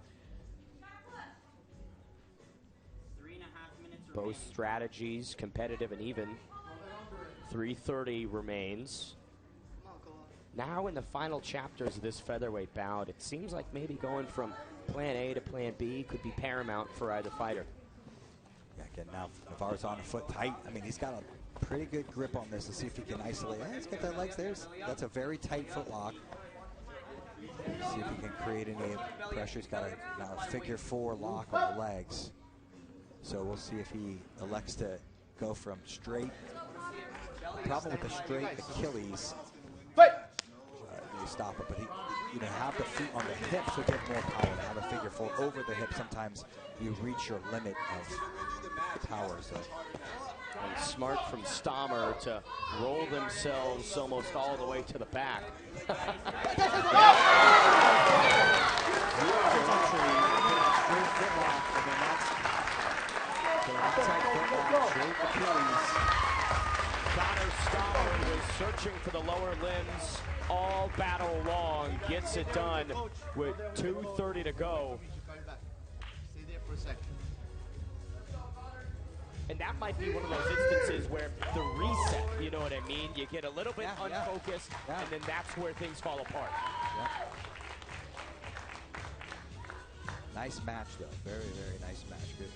Speaker 9: Both strategies, competitive and even. 3:30 remains. Now in the final chapters of this featherweight bout, it seems like maybe going from plan A to plan B could be paramount for either fighter.
Speaker 10: Yeah, again, now Navarro's on a foot tight. I mean, he's got a pretty good grip on this. Let's see if he can isolate. Yeah, let's get that legs there. That's a very tight foot lock. See if he can create any pressure. He's got now a figure 4 lock on the legs. So we'll see if he elects to go from straight. Problem with the straight Achilles. You stop it, but he, have the feet on the hips to get more power. To have a figure 4 over the hip, sometimes you reach your limit of power. So.
Speaker 9: And smart from Stalmer to roll themselves almost all the way to the back. Connor Stalmer was searching for the lower limbs all battle long. Gets it done with 2:30 to go.
Speaker 15: Stay there for a second.
Speaker 9: And that might be one of those instances where the reset, you know what I mean? You get a little bit unfocused, and then that's where things fall apart.
Speaker 10: Yeah. Nice match, though. Very, very nice match. Good.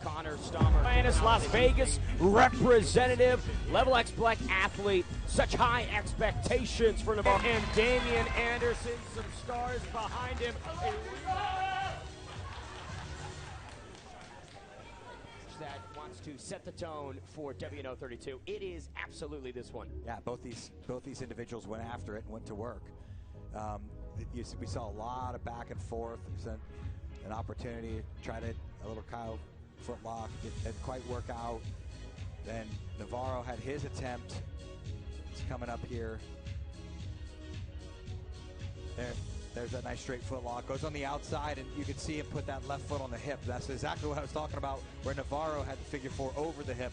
Speaker 9: Connor Stalmer, Las Vegas representative, Level X Black athlete. Such high expectations for Navarro. And Damian Anderson, some stars behind him. That wants to set the tone for WNO 32. It is absolutely this one.
Speaker 10: Yeah, both these individuals went after it and went to work. We saw a lot of back and forth. There's an opportunity to try to a little Kyle footlock. Didn't quite work out. Then Navarro had his attempt. It's coming up here. There's that nice straight foot lock. Goes on the outside, and you can see him put that left foot on the hip. That's exactly what I was talking about, where Navarro had the figure 4 over the hip.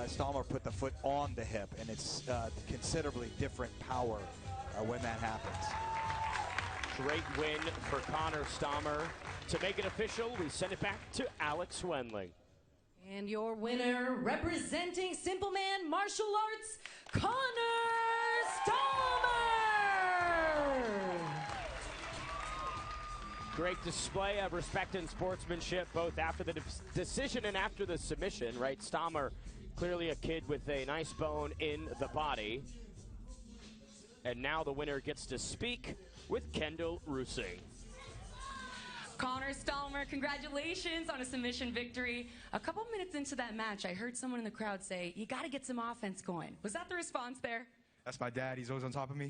Speaker 10: Stalmer put the foot on the hip, and it's considerably different power when that happens.
Speaker 9: Great win for Connor Stalmer. To make it official, we send it back to Alex Wendling.
Speaker 14: And your winner, representing Simple Man Martial Arts, Connor Stalmer!
Speaker 9: Great display of respect and sportsmanship, both after the decision and after the submission, right? Stalmer, clearly a kid with a nice bone in the body. And now the winner gets to speak with Kendall Rusing.
Speaker 11: Connor Stalmer, congratulations on a submission victory. A couple minutes into that match, I heard someone in the crowd say, you got to get some offense going. Was that the response there?
Speaker 16: That's my dad. He's always on top of me.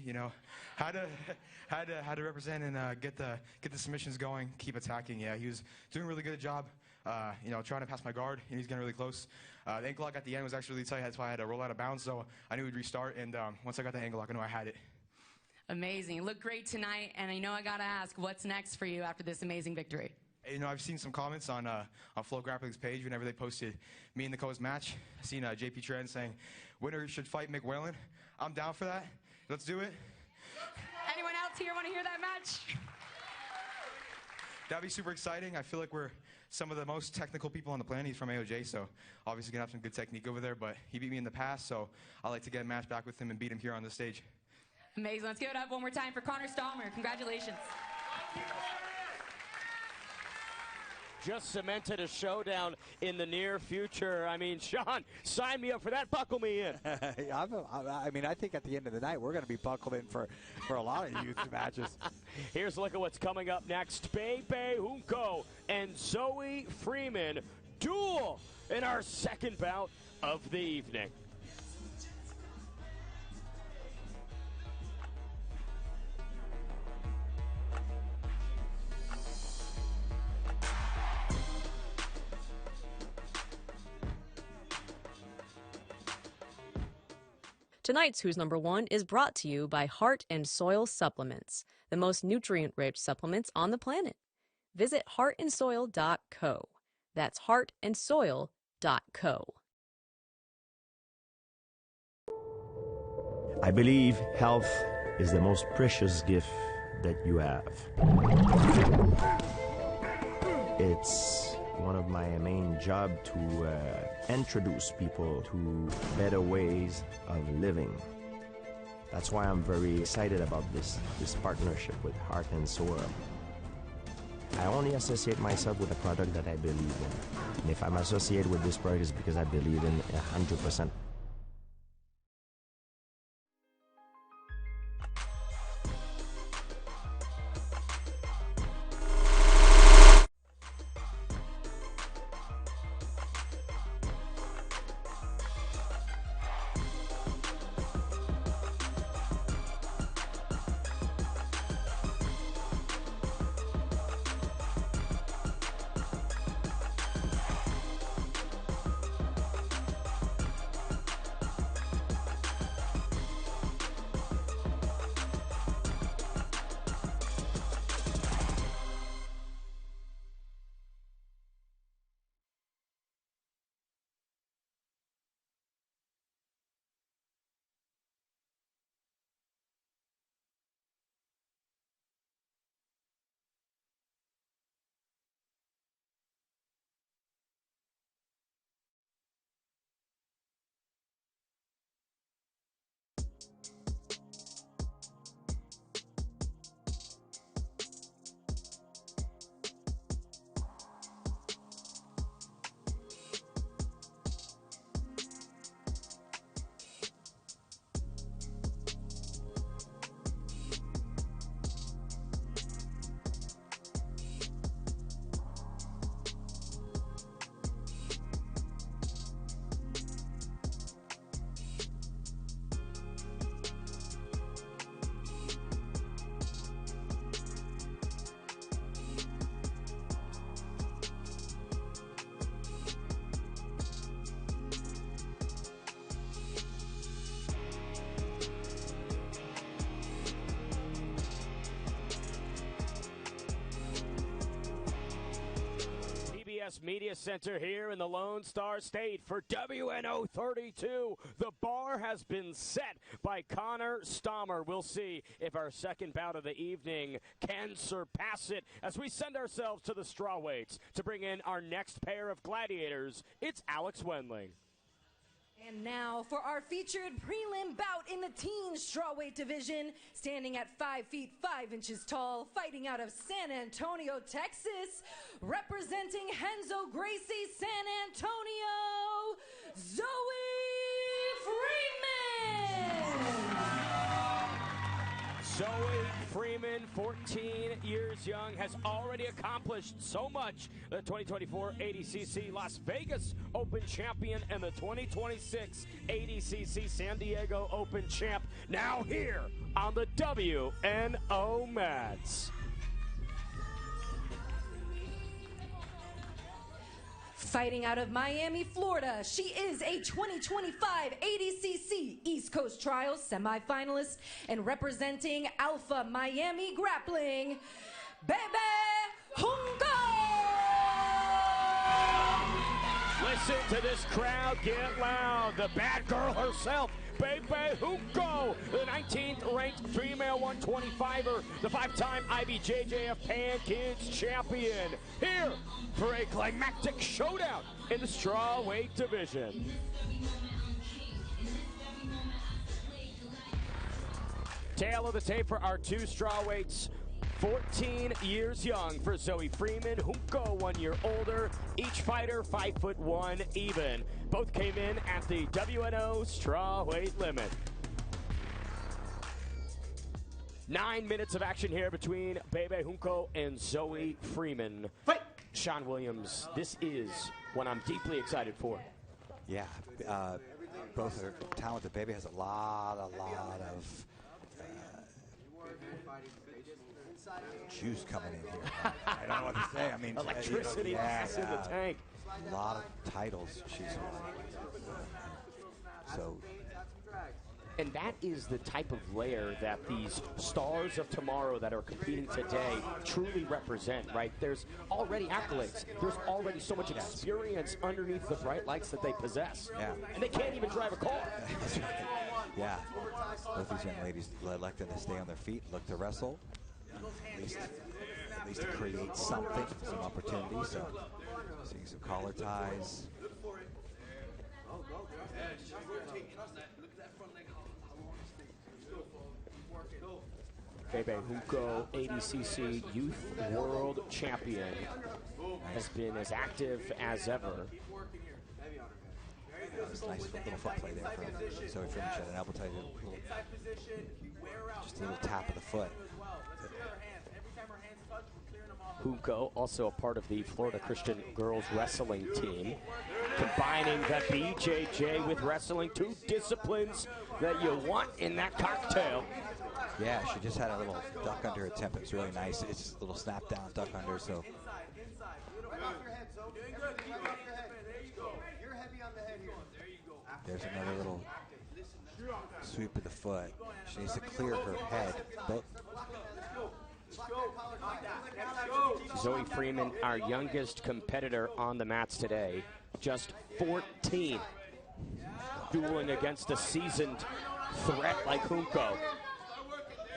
Speaker 16: Had to represent and get the submissions going, keep attacking. Yeah, he was doing a really good job. Trying to pass my guard, and he's getting really close. The ankle lock at the end was actually really tight. That's why I had to roll out of bounds. So I knew he'd restart. And once I got the ankle lock, I knew I had it.
Speaker 11: Amazing. You look great tonight, and I know I got to ask, what's next for you after this amazing victory?
Speaker 16: You know, I've seen some comments on Flow Grappling's page whenever they posted me and Nicole's match. I've seen JP Tran saying, winner should fight McWhalen. I'm down for that. Let's do it.
Speaker 11: Anyone else here want to hear that match?
Speaker 16: That'd be super exciting. I feel like we're some of the most technical people on the planet. He's from AOJ, so obviously going to have some good technique over there, but he beat me in the past, so I'd like to get a match back with him and beat him here on the stage.
Speaker 11: Amazing. Let's give it up one more time for Connor Stalmer. Congratulations.
Speaker 9: Just cemented a showdown in the near future. I mean, Sean, sign me up for that. Buckle me in.
Speaker 10: I mean, I think at the end of the night, we're going to be buckled in for a lot of youth matches.
Speaker 9: Here's a look at what's coming up next. Bebe Junco and Zoe Freeman duel in our second bout of the evening.
Speaker 17: Tonight's Who's Number One is brought to you by Heart and Soil Supplements, the most nutrient-rich supplements on the planet. Visit heartandsoil.co. That's heartandsoil.co.
Speaker 18: I believe health is the most precious gift that you have. It's one of my main job to introduce people to better ways of living. That's why I'm very excited about this partnership with Heart and Soil. I only associate myself with a product that I believe in. And if I'm associated with this product, it's because I believe in 100%.
Speaker 9: Media Center here in the Lone Star State for WNO 32. The bar has been set by Connor Stalmer. We'll see if our second bout of the evening can surpass it as we send ourselves to the strawweights to bring in our next pair of gladiators. It's Alex Wendling.
Speaker 14: And now for our featured prelim bout in the teen strawweight division, standing at 5 feet 5 inches tall, fighting out of San Antonio, Texas, representing Henzo Gracie San Antonio, Zoe Freeman.
Speaker 9: Zoe Freeman, 14 years young, has already accomplished so much. The 2024 ADCC Las Vegas Open champion and the 2026 ADCC San Diego Open champ. Now here on the WNO mats.
Speaker 14: Fighting out of Miami, Florida, she is a 2025 ADCC East Coast Trials semifinalist and representing Alpha Miami Grappling, Bebe Junco!
Speaker 9: Listen to this crowd get loud. The bad girl herself, Bebe Junco, the 19th ranked female 125er, the 5-time IBJJF Pan Kids champion, here for a climactic showdown in the strawweight division. Tail of the tape for our two strawweights. 14 years young for Zoe Freeman, Junco 1 year older. Each fighter 5'1" even. Both came in at the WNO strawweight limit. 9 minutes of action here between Bebe Junco and Zoe Freeman. Fight! Sean Williams, this is what I'm deeply excited for.
Speaker 10: Yeah, both are talented. Bebe has a lot of juice coming in here. I don't know what to say. I mean,
Speaker 9: electricity in the tank.
Speaker 10: A lot of titles she's won. So,
Speaker 9: and that is the type of layer that these stars of tomorrow that are competing today truly represent, right? There's already accolades. There's already so much experience underneath the bright lights that they possess.
Speaker 10: Yeah.
Speaker 9: And they can't even drive a car.
Speaker 10: That's right. Yeah. Both these young ladies elected to stay on their feet, look to wrestle. At least to create something, some opportunities. So, seeing some collar ties.
Speaker 9: Bebe Junco, ADCC Youth World Champion, has been as active as ever.
Speaker 10: Nice little foot play there from Zoe Freeman. She had an elbow tie, just a little tap of the foot.
Speaker 9: Junco, also a part of the Florida Christian girls wrestling team, combining the BJJ with wrestling, two disciplines that you want in that cocktail.
Speaker 10: Yeah, she just had a little duck under attempt. It's really nice. It's a little snap down duck under. So there's another little sweep of the foot. She needs to clear her head.
Speaker 9: Zoe Freeman, our youngest competitor on the mats today, just 14, dueling against a seasoned threat like Junco.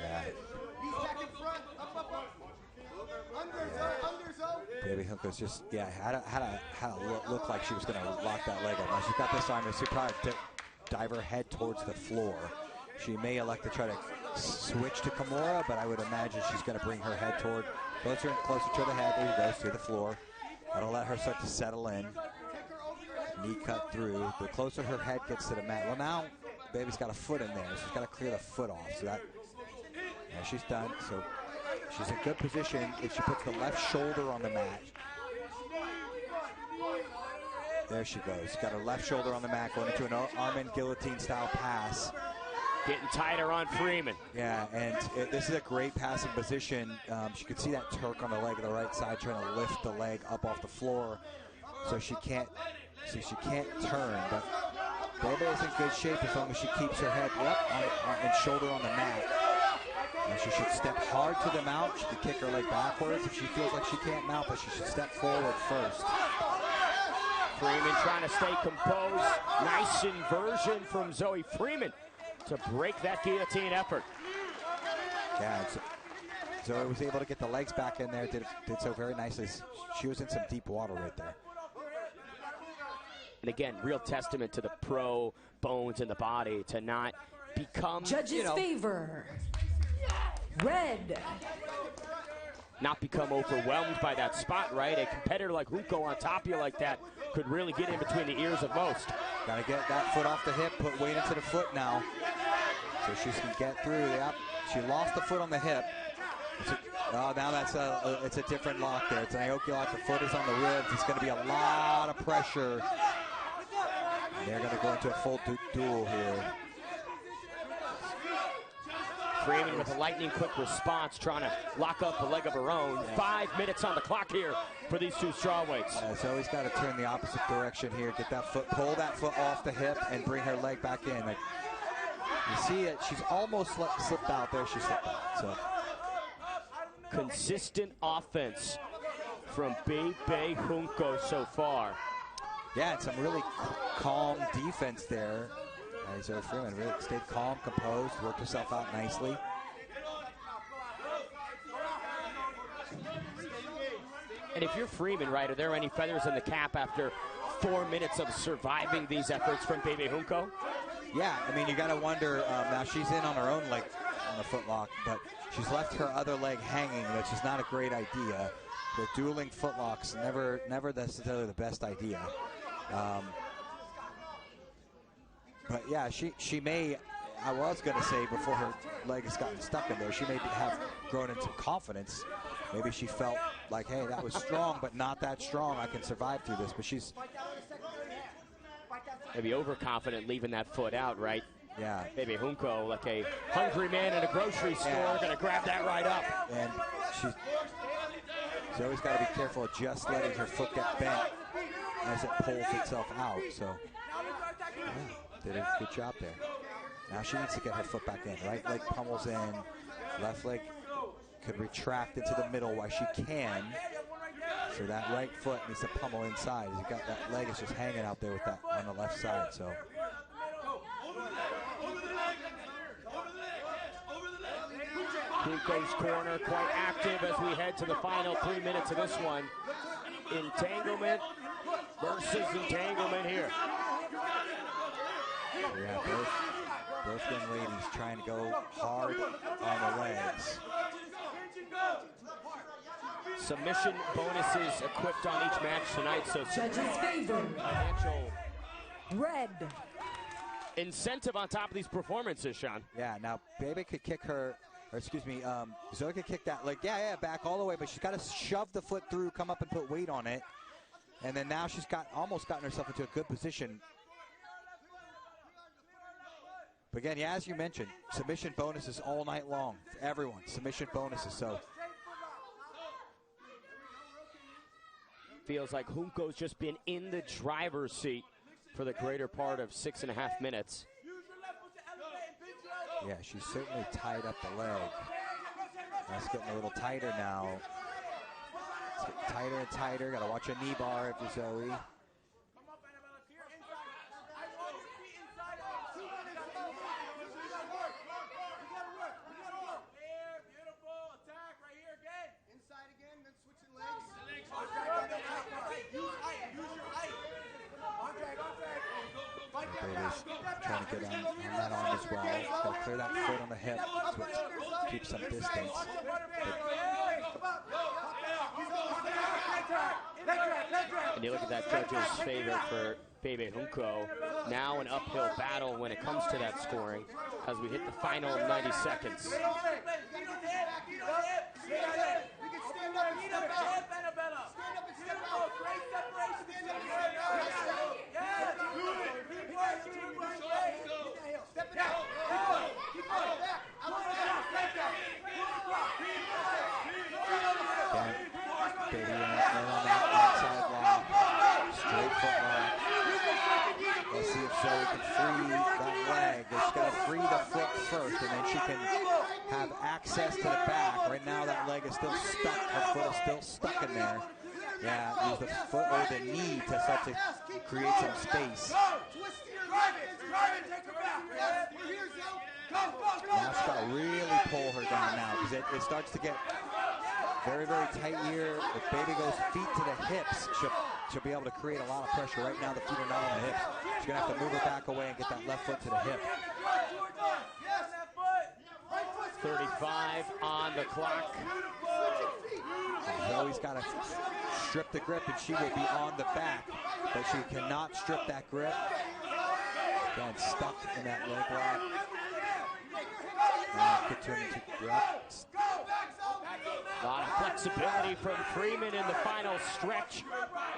Speaker 10: Yeah. Bebe Junco's just, had a look like she was going to lock that leg up. Now she's got this arm, and she probably dive her head towards the floor. She may elect to try to switch to Kimura, but I would imagine she's going to bring her head toward closer and closer to the head. There you go, to the floor. That'll let her start to settle in. Knee cut through. The closer her head gets to the mat. Well, now Baby's got a foot in there. She's got to clear the foot off. So that, yeah, she's done. So she's in good position if she puts the left shoulder on the mat. There she goes. She's got her left shoulder on the mat, going into an arm-in guillotine style pass.
Speaker 9: Getting tighter on Freeman.
Speaker 10: Yeah, and this is a great passing position. She could see that Turk on the leg of the right side trying to lift the leg up off the floor, so she can't turn. But Bebe is in good shape as long as she keeps her head and shoulder on the mat. And she should step hard to the mount. She could kick her leg backwards if she feels like she can't mount, but she should step forward first.
Speaker 9: Freeman trying to stay composed. Nice inversion from Zoe Freeman to break that guillotine effort.
Speaker 10: Yeah, Zoe was able to get the legs back in there, did so very nicely. She was in some deep water right there.
Speaker 9: And again, real testament to the pro bones in the body to not become,
Speaker 14: Judges' favor. Red.
Speaker 9: Not become overwhelmed by that spot, right? A competitor like Junco on top of you like that could really get in between the ears of most.
Speaker 10: Got to get that foot off the hip, put weight into the foot now. So she can get through. Yep. She lost the foot on the hip. Now that's it's a different lock there. It's an Aoki lock. The foot is on the ribs. It's going to be a lot of pressure. And they're going to go into a full duel here.
Speaker 9: Freeman with a lightning-quick response, trying to lock up a leg of her own. 5 minutes on the clock here for these two strawweights.
Speaker 10: Yeah, Zoe's got to turn the opposite direction here. Get that foot, pull that foot off the hip, and bring her leg back in. Like, you see it, she's almost slipped out there. She slipped out. So
Speaker 9: consistent offense from Bebe Junco so far.
Speaker 10: Yeah, and some really calm defense there. Zoe Freeman really stayed calm, composed, worked herself out nicely.
Speaker 9: And if you're Freeman, right, are there any feathers in the cap after 4 minutes of surviving these efforts from Bebe Junco?
Speaker 10: Yeah, I mean, you got to wonder, now she's in on her own leg on the footlock, but she's left her other leg hanging, which is not a great idea. The dueling footlocks, never necessarily the best idea. But yeah, she may, I was going to say before her leg has gotten stuck in there, she may have grown into confidence. Maybe she felt like, hey, that was strong, but not that strong. I can survive through this. But she's
Speaker 9: maybe overconfident leaving that foot out, right?
Speaker 10: Yeah.
Speaker 9: Bebe Junco, like a hungry man in a grocery store, going to grab that right up.
Speaker 10: And she's always got to be careful of just letting her foot get bent as it pulls itself out. So, yeah, did a good job there. Now she needs to get her foot back in. Right leg pummels in, left leg could retract into the middle while she can. So that right foot needs to pummel inside. You got that leg is just hanging out there with that on the left side. So
Speaker 9: Junco's corner quite active as we head to the final 3 minutes of this one. Entanglement versus entanglement here.
Speaker 10: Yeah, both young ladies trying to go hard on the legs.
Speaker 9: Submission bonuses equipped on each match tonight, so
Speaker 14: judges favor
Speaker 9: financial
Speaker 14: red
Speaker 9: incentive on top of these performances, Sean.
Speaker 10: Yeah, now Bebe could kick her, or excuse me, Zoe could kick that leg, back all the way, but she's got to shove the foot through, come up and put weight on it. And then now she's almost gotten herself into a good position. But again, yeah, as you mentioned, submission bonuses all night long for everyone. Submission bonuses, so.
Speaker 9: Feels like Junco's just been in the driver's seat for the greater part of 6.5 minutes.
Speaker 10: Yeah, she's certainly tied up the leg. That's getting a little tighter now. It's getting tighter and tighter. Got to watch a knee bar if you're Zoe. Bailey's trying to get on that arm as well. Got to clear that foot on the hip to keep some distance.
Speaker 9: And you look at that judge's favor for Bebe Junco. Now an uphill battle when it comes to that scoring as we hit the final 90 seconds.
Speaker 10: Baby on that inside lock, straight foot lock. Let's see if Zoe can free that leg. She's got to free the foot first, and then she can have access to the back. Right now that leg is still stuck. Her foot is still stuck in there. Yeah, use the foot or the knee to start to create some space. Now she's got to really pull her down now because it starts to get very, very tight here. If Bebe goes feet to the hips, she'll be able to create a lot of pressure. Right now the feet are not on the hips. She's going to have to move her back away and get that left foot to the hip.
Speaker 9: 35 on the clock.
Speaker 10: Zoe's got to strip the grip and she will be on the back, but she cannot strip that grip. Again, stuck in that leg lock. Now it could turn into,
Speaker 9: A lot of responsibility from Freeman in the final stretch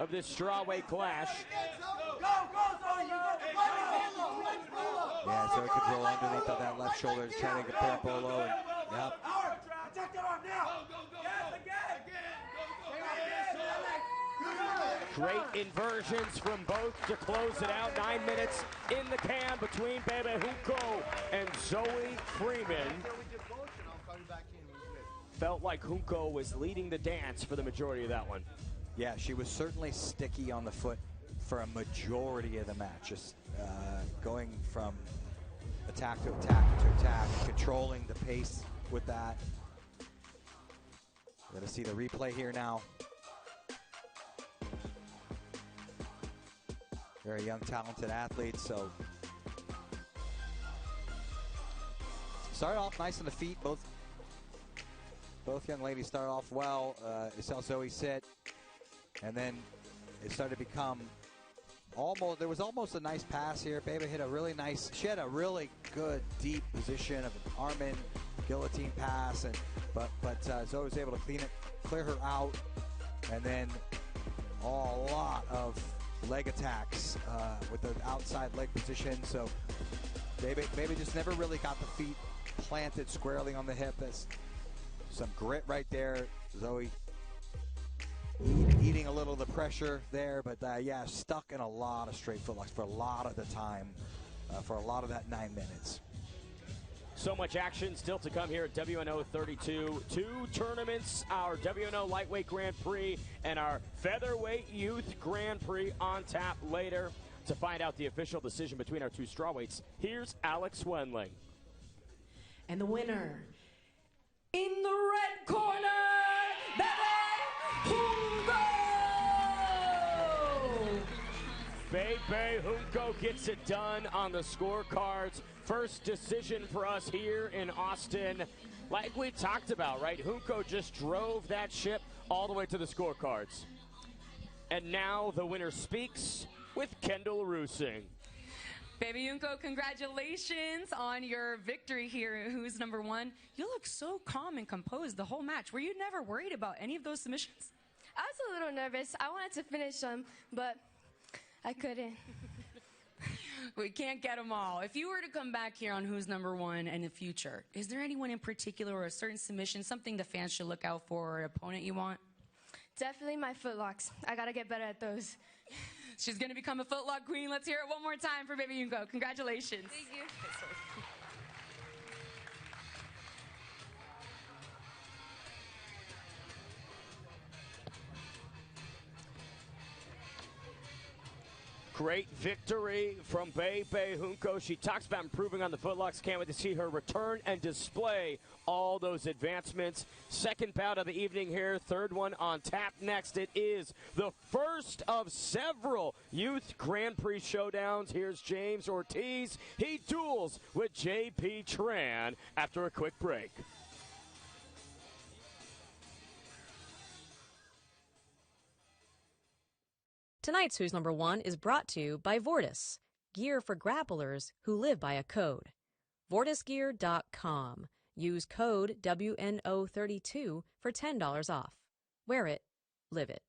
Speaker 9: of this strawweight clash.
Speaker 10: Yeah, so he could roll underneath of that left shoulder to try to get that bolo. And, yep.
Speaker 9: Great inversions from both to close it out. 9 minutes in the can between Bebe Junco and Zoe Freeman. Felt like Junco was leading the dance for the majority of that one.
Speaker 10: Yeah, she was certainly sticky on the foot for a majority of the match. Just going from attack to attack to attack, controlling the pace with that. We're going to see the replay here now. Very young, talented athlete, so started off nice on the feet. Both young ladies started off well. You saw Zoe sit, and then it started to become almost. There was almost a nice pass here. Bebe hit a really nice. She had a really good deep position of an arm-in guillotine pass, and but Zoe was able to clear her out, and then a lot of leg attacks with the outside leg position. So Bebe just never really got the feet planted squarely on the hip. That's some grit right there. Zoe eating a little of the pressure there, but yeah, stuck in a lot of straight footlocks for a lot of the time, for a lot of that 9 minutes.
Speaker 9: So much action still to come here at WNO 32. 2 tournaments, our WNO Lightweight Grand Prix and our Featherweight Youth Grand Prix on tap later. To find out the official decision between our 2 strawweights, here's Alex Wendling.
Speaker 14: And the winner, in the red corner, Bebe Junco!
Speaker 9: Bebe Junco gets it done on the scorecards. First decision for us here in Austin. Like we talked about, right? Junco just drove that ship all the way to the scorecards. And now the winner speaks with Kendall Rusing.
Speaker 11: Bebe Junco, congratulations on your victory here. Who's number 1? You look so calm and composed the whole match. Were you never worried about any of those submissions?
Speaker 19: I was a little nervous. I wanted to finish them, but I couldn't.
Speaker 11: We can't get them all. If you were to come back here on Who's Number 1 in the future, is there anyone in particular or a certain submission, something the fans should look out for or an opponent you want?
Speaker 19: Definitely my footlocks. I got to get better at those.
Speaker 11: She's going to become a footlock queen. Let's hear it one more time for Bebe Junco. Congratulations.
Speaker 19: Thank you.
Speaker 9: Great victory from Bebe Junco. She talks about improving on the footlocks. Can't wait to see her return and display all those advancements. Second bout of the evening here. Third one on tap next. It is the first of several Youth Grand Prix showdowns. Here's James Ortiz. He duels with JP Tran after a quick break.
Speaker 17: Tonight's Who's Number 1 is brought to you by Vortis, gear for grapplers who live by a code. VortisGear.com. Use code WNO32 for $10 off. Wear it, live it.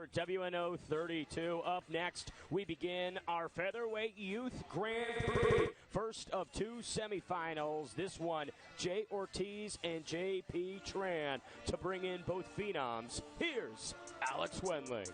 Speaker 9: for WNO 32. Up next, we begin our Featherweight Youth Grand Prix. First of two semifinals. This one, Jay Ortiz and J.P. Tran to bring in both phenoms. Here's Alex Wendling.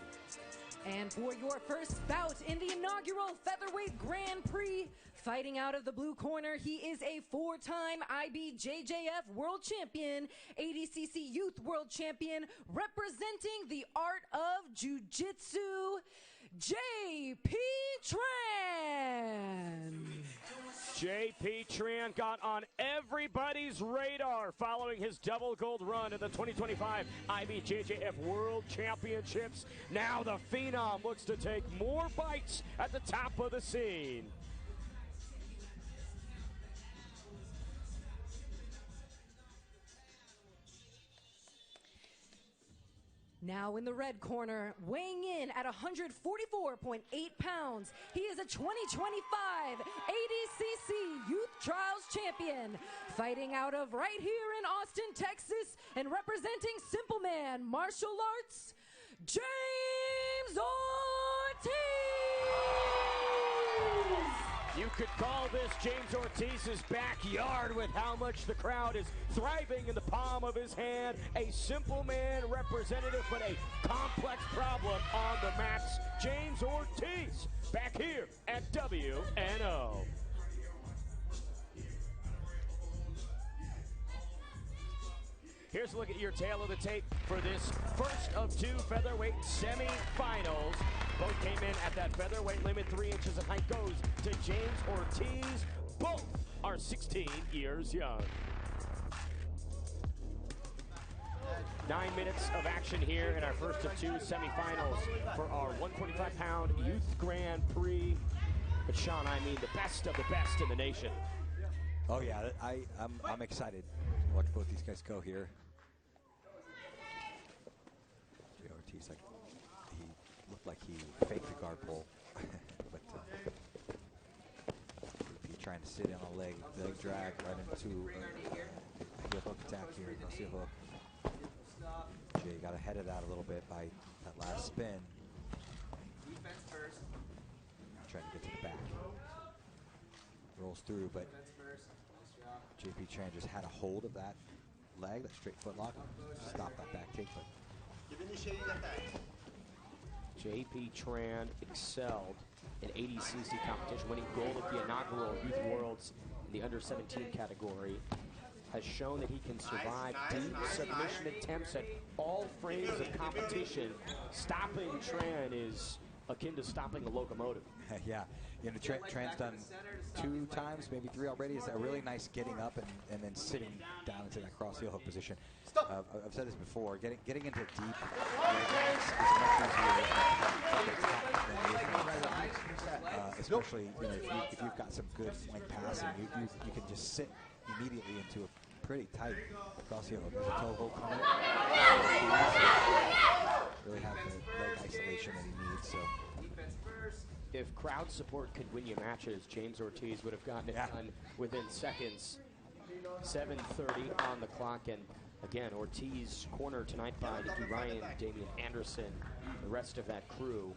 Speaker 14: And for your first bout in the inaugural Featherweight Grand Prix, fighting out of the blue corner, he is a four-time IBJJF World Champion, ADCC Youth World Champion, representing the art of Jiu-Jitsu, J.P. Tran.
Speaker 9: J.P. Tran got on everybody's radar following his double gold run at the 2025 IBJJF World Championships. Now the Phenom looks to take more bites at the top of the scene.
Speaker 14: Now in the red corner, weighing in at 144.8 pounds, he is a 2025 ADCC Youth Trials Champion, fighting out of right here in Austin, Texas, and representing Simple Man Martial Arts, James Ortiz!
Speaker 9: You could call this James Ortiz's backyard with how much the crowd is thriving in the palm of his hand. A simple man representative, but a complex problem on the mats. James Ortiz back here at WNO. Here's a look at your tail of the tape for this first of two featherweight semifinals. Both came in at that featherweight limit. 3 inches of height goes to James Ortiz. Both are 16 years young. 9 minutes of action here in our first of two semifinals for our 145-pound Youth Grand Prix. But Sean, I mean the best of the best in the nation.
Speaker 10: Oh yeah, I'm excited to watch both these guys go here. Ortiz, like, he looked like he faked the guard pull, but Felipe trying to sit in on a leg drag right into a heel hook attack here, heel hook. Jay got ahead of that a little bit by that last spin.
Speaker 2: Defense first.
Speaker 10: Trying to get to the back. Rolls through, but J.P. Tran just had a hold of that leg, that straight foot lock. Stop that back take. But
Speaker 9: J.P. Tran excelled in ADCC competition, winning gold at the inaugural Youth Worlds in the under-17 category. Has shown that he can survive deep submission attempts at all frames of competition. Stopping Tran is akin to stopping a locomotive.
Speaker 10: Yeah, you know, Tran's done 2 times, maybe 3 already. Is a really nice getting up and then sitting down into that cross heel hook position. I've said this before. Getting into deep ranks is much easier, especially if you've got some good flank passing. You can just sit immediately into a pretty tight cross heel hook. There's a toe hold coming. Really have the leg isolation that he needs. So.
Speaker 9: If crowd support could win you matches, James Ortiz would have gotten it done within seconds. 7:30 on the clock, and again, Ortiz cornered tonight by Nicky Ryan, Damian Anderson, the rest of that crew.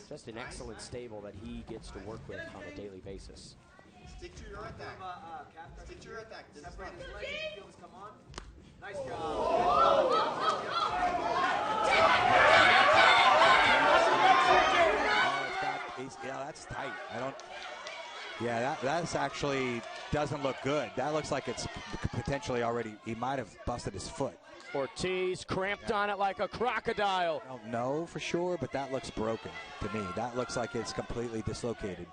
Speaker 9: Just an excellent stable that he gets to work with on a daily basis.
Speaker 15: Stick to your attack. Stick to your attack.
Speaker 2: Separate his legs. Feel this come on. Nice job.
Speaker 10: Yeah, that's tight. That's actually doesn't look good. That looks like it's potentially already, he might have busted his foot.
Speaker 9: Ortiz cramped on it like a crocodile.
Speaker 10: I don't know for sure, but that looks broken to me. That looks like it's completely dislocated.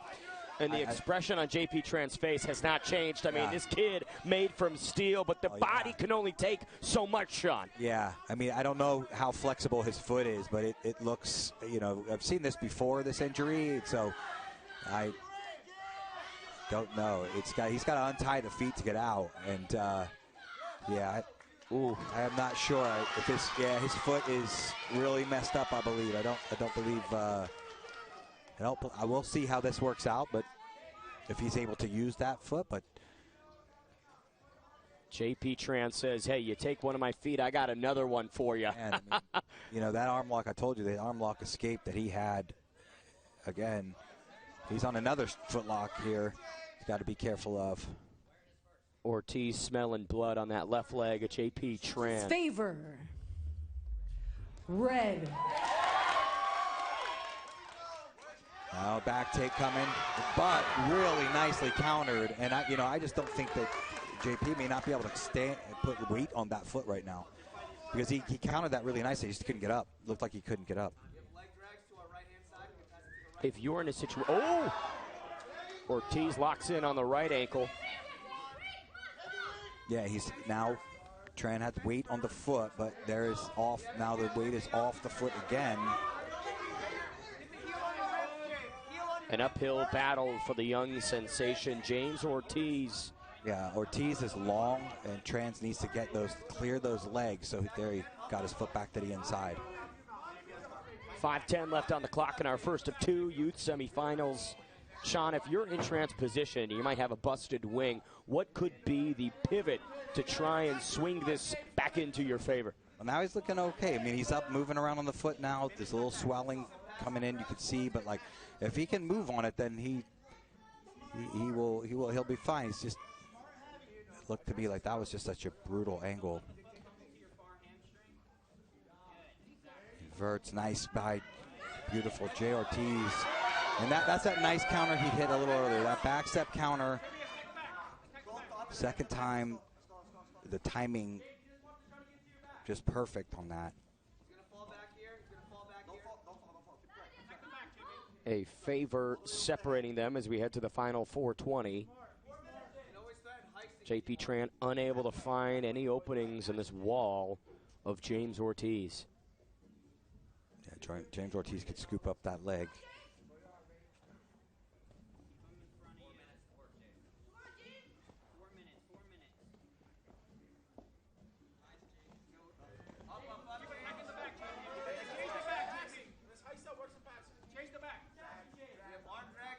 Speaker 9: And the expression on J.P. Tran's face has not changed. I mean, this kid made from steel, but the body can only take so much, Sean.
Speaker 10: Yeah, I mean, I don't know how flexible his foot is, but it looks, I've seen this before, this injury, so I don't know. He's got to untie the feet to get out, and I am not sure if his foot is really messed up. I believe. I don't believe. I will see how this works out, but if he's able to use that foot, but
Speaker 9: JP Tran says, hey, you take one of my feet, I got another one for you.
Speaker 10: And, you know, that arm lock, I told you, the arm lock escape that he had, again, he's on another foot lock here. He's got to be careful of.
Speaker 9: Ortiz smelling blood on that left leg of JP Tran.
Speaker 14: Favor. Red.
Speaker 10: Now back take coming, but really nicely countered. And I just don't think that JP may not be able to stand and put weight on that foot right now, because he countered that really nicely. He just couldn't get up. Looked like he couldn't get up.
Speaker 9: If you're in a situation, oh! Ortiz locks in on the right ankle.
Speaker 10: Yeah, he's now, Tran had weight on the foot, but there is off, now the weight is off the foot again.
Speaker 9: An uphill battle for the young sensation, James Ortiz.
Speaker 10: Yeah, Ortiz is long, and Tran needs to get clear those legs. So there he got his foot back to the inside.
Speaker 9: 5:10 left on the clock in our first of two youth semifinals. Sean, if you're in Tran's position, you might have a busted wing. What could be the pivot to try and swing this back into your favor?
Speaker 10: Well, now he's looking okay. I mean, he's up, moving around on the foot now. There's a little swelling coming in, you can see, but like if he can move on it, then he'll be fine. He's just looked to me like that was just such a brutal angle. Inverts, nice by beautiful J. Ortiz. And that's that nice counter he hit a little earlier. That back step counter, second time, the timing just perfect on that.
Speaker 9: A favor separating them as we head to the final 420. JP Tran unable to find any openings in this wall of James Ortiz.
Speaker 10: Yeah, James Ortiz could scoop up that leg.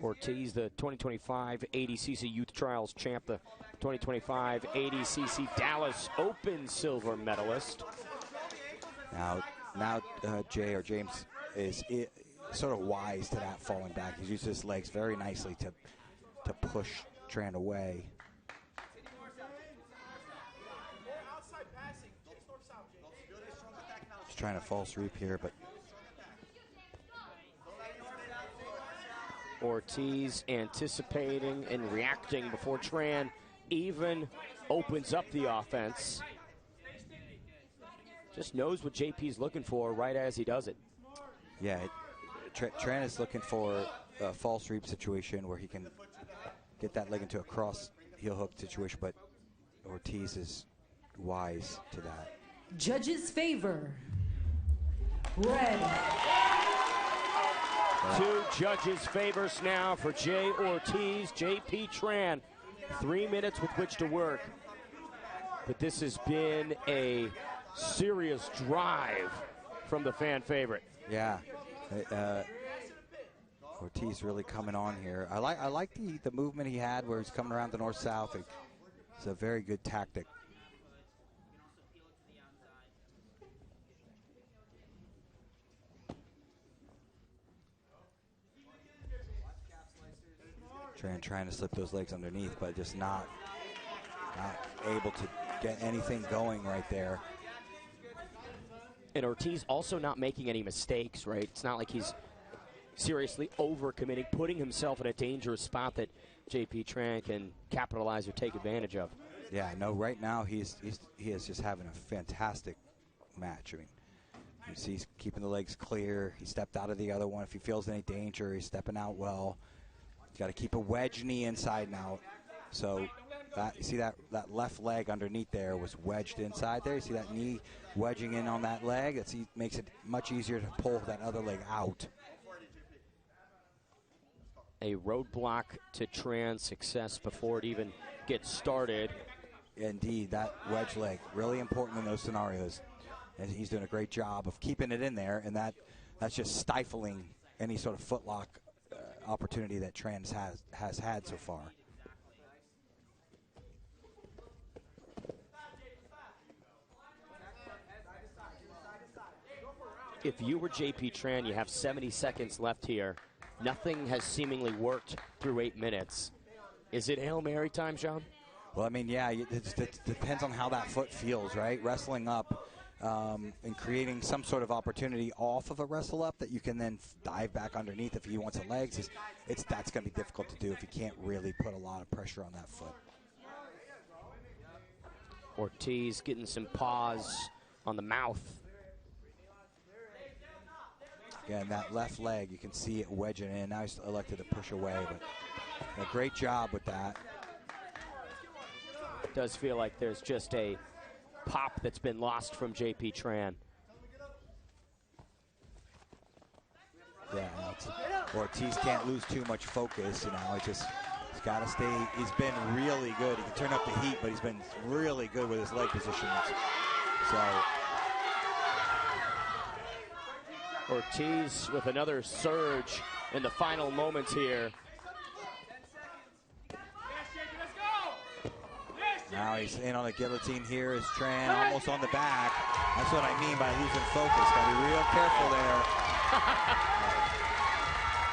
Speaker 9: Ortiz, the 2025 ADCC Youth Trials champ, the 2025 ADCC Dallas Open silver medalist.
Speaker 10: Now Jay or James is sort of wise to that falling back. He's used his legs very nicely to push Tran away. He's trying to false reap here, but
Speaker 9: Ortiz anticipating and reacting before Tran even opens up the offense. Just knows what JP's looking for right as he does it.
Speaker 10: Yeah, Tran is looking for a false reap situation where he can get that leg into a cross heel hook situation, but Ortiz is wise to that.
Speaker 14: Judges favor. Red.
Speaker 9: Two judges' favors now for J. Ortiz. JP Tran, 3 minutes with which to work. But this has been a serious drive from the fan favorite.
Speaker 10: Yeah. Ortiz really coming on here. I like the movement he had where he's coming around the north-south. It's a very good tactic. Trying to slip those legs underneath, but just not able to get anything going right there.
Speaker 9: And Ortiz also not making any mistakes, right? It's not like he's seriously overcommitting, putting himself in a dangerous spot that JP Tran can capitalize or take advantage of.
Speaker 10: Yeah, no, right now he is just having a fantastic match. I mean, you see he's keeping the legs clear. He stepped out of the other one. If he feels any danger, he's stepping out well. He's got to keep a wedge knee inside now. So you see that left leg underneath there was wedged inside there. You see that knee wedging in on that leg? It makes it much easier to pull that other leg out.
Speaker 9: A roadblock to Tran's success before it even gets started.
Speaker 10: Indeed, that wedge leg, really important in those scenarios. And he's doing a great job of keeping it in there, and that's just stifling any sort of footlock opportunity that Tran has had so far.
Speaker 9: If you were JP Tran, you have 70 seconds left here. Nothing has seemingly worked through 8 minutes. Is it Hail Mary time, Sean?
Speaker 10: Well, I mean, yeah, it depends on how that foot feels, right? Wrestling up and creating some sort of opportunity off of a wrestle up that you can then dive back underneath if he wants the legs. That's going to be difficult to do if you can't really put a lot of pressure on that foot.
Speaker 9: Ortiz getting some paws on the mouth.
Speaker 10: Again, that left leg, you can see it wedging in. Now he's elected to push away, but a great job with that.
Speaker 9: It does feel like there's just a pop that's been lost from JP Tran.
Speaker 10: Yeah, Ortiz can't lose too much focus. He's got to stay. He's been really good. He can turn up the heat, but he's been really good with his leg positions. So
Speaker 9: Ortiz with another surge in the final moments here.
Speaker 10: Now he's in on the guillotine here. Is Tran almost on the back? That's what I mean by losing focus. Got to be real careful there.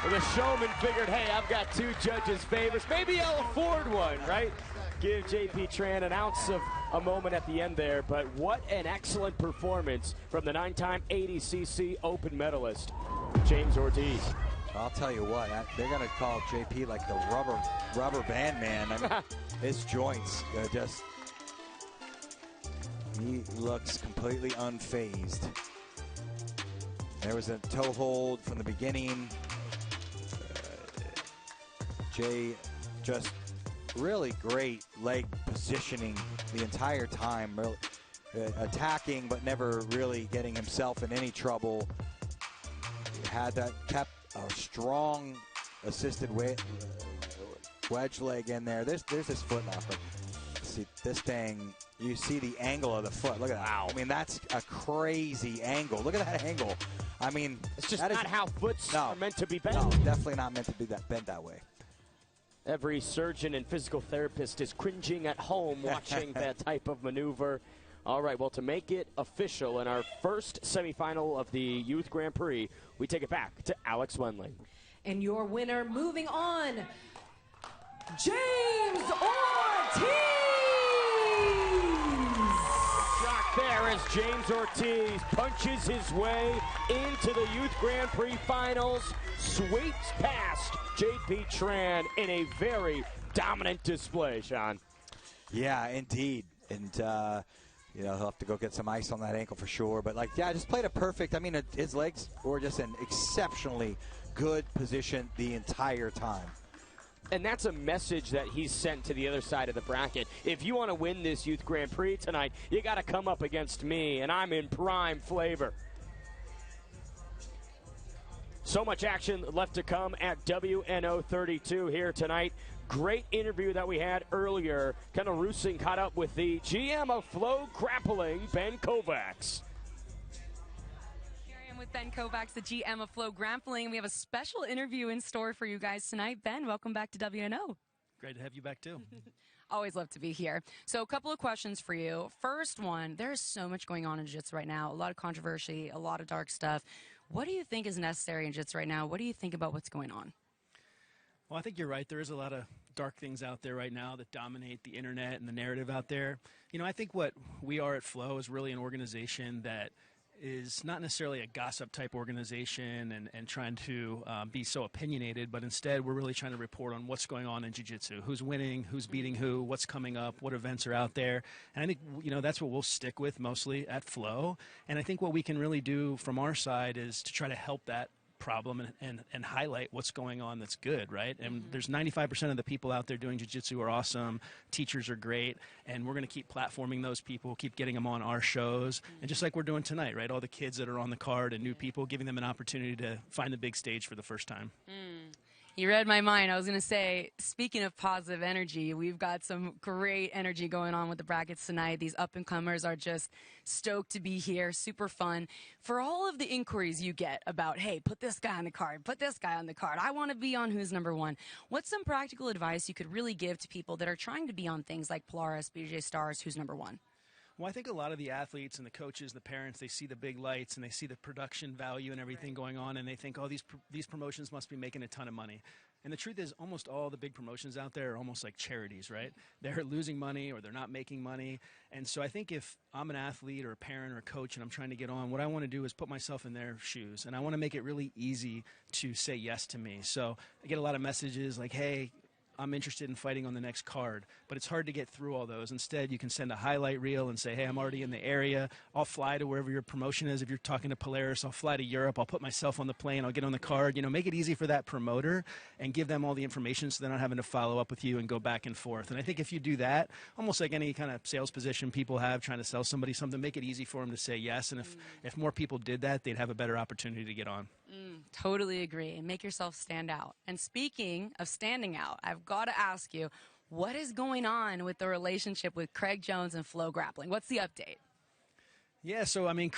Speaker 9: Well, the showman figured, hey, I've got 2 judges' favors. Maybe I'll afford one, right? Give JP Tran an ounce of a moment at the end there. But what an excellent performance from the 9-time ADCC Open medalist, James Ortiz.
Speaker 10: I'll tell you what, they're going to call JP like the rubber band man. I mean, his joints he looks completely unfazed. There was a toe hold from the beginning. Jay just really great leg positioning the entire time, really, attacking but never really getting himself in any trouble. Kept a strong assisted wedge leg in there. There's his foot locker. See this thing. You see the angle of the foot. Look at that. Wow. I mean, that's a crazy angle. Look at that angle. I mean,
Speaker 9: it's just not how foots are meant to be bent.
Speaker 10: No, definitely not meant to be bent that way.
Speaker 9: Every surgeon and physical therapist is cringing at home watching that type of maneuver. All right, well, to make it official in our first semifinal of the Youth Grand Prix, we take it back to Alex Wendling.
Speaker 14: And your winner, moving on, James Ortiz!
Speaker 9: Shock there as James Ortiz punches his way into the Youth Grand Prix Finals, sweeps past JP Tran in a very dominant display, Sean.
Speaker 10: Yeah, indeed. And, he'll have to go get some ice on that ankle for sure. But, just played it perfect. I mean, his legs were just in exceptionally good position the entire time.
Speaker 9: And that's a message that he's sent to the other side of the bracket. If you want to win this Youth Grand Prix tonight, you got to come up against me, and I'm in prime flavor. So much action left to come at WNO 32 here tonight. Great interview that we had earlier. Kind of Rusing caught up with the GM of Flow Grappling, Ben Kovacs.
Speaker 11: Here I am with Ben Kovacs, the GM of Flow Grappling. We have a special interview in store for you guys tonight. Ben, welcome back to WNO.
Speaker 2: Great to have you back, too.
Speaker 11: Always love to be here. So a couple of questions for you. First one, there's so much going on in jiu-jitsu right now. A lot of controversy, a lot of dark stuff. What do you think is necessary in jiu-jitsu right now? What do you think about what's going on?
Speaker 2: Well, I think you're right. There is a lot of dark things out there right now that dominate the internet and the narrative out there. I think what we are at Flow is really an organization that is not necessarily a gossip type organization and trying to be so opinionated, but instead we're really trying to report on what's going on in jiu-jitsu, who's winning, who's beating who, what's coming up, what events are out there. And I think, that's what we'll stick with mostly at Flow. And I think what we can really do from our side is to try to help that problem and highlight what's going on that's good, right? And there's 95% of the people out there doing jiu-jitsu are awesome, teachers are great, and we're going to keep platforming those people, keep getting them on our shows, and just like we're doing tonight, right? All the kids that are on the card and new people, giving them an opportunity to find the big stage for the first time.
Speaker 11: You read my mind. I was going to say, speaking of positive energy, we've got some great energy going on with the brackets tonight. These up-and-comers are just stoked to be here, super fun. For all of the inquiries you get about, hey, put this guy on the card, put this guy on the card, I want to be on Who's Number One, what's some practical advice you could really give to people that are trying to be on things like Polaris, BJ Stars, Who's Number One?
Speaker 2: Well, I think a lot of the athletes and the coaches, the parents, they see the big lights and they see the production value and everything going on, and they think, oh, these promotions must be making a ton of money. And the truth is, almost all the big promotions out there are almost like charities, right? They're losing money or they're not making money. And so I think if I'm an athlete or a parent or a coach and I'm trying to get on, what I want to do is put myself in their shoes. And I want to make it really easy to say yes to me. So I get a lot of messages like, hey, I'm interested in fighting on the next card, but it's hard to get through all those. Instead, you can send a highlight reel and say, hey, I'm already in the area. I'll fly to wherever your promotion is. If you're talking to Polaris, I'll fly to Europe. I'll put myself on the plane. I'll get on the card. You know, make it easy for that promoter and give them all the information so they're not having to follow up with you and go back and forth. And I think if you do that, almost like any kind of sales position people have trying to sell somebody something, make it easy for them to say yes. And if more people did that, they'd have a better opportunity to get on.
Speaker 11: Totally agree. And make yourself stand out. And speaking of standing out, I've got to ask you, what is going on with the relationship with Craig Jones and Flow Grappling? What's the update?
Speaker 2: Yeah, so, I mean,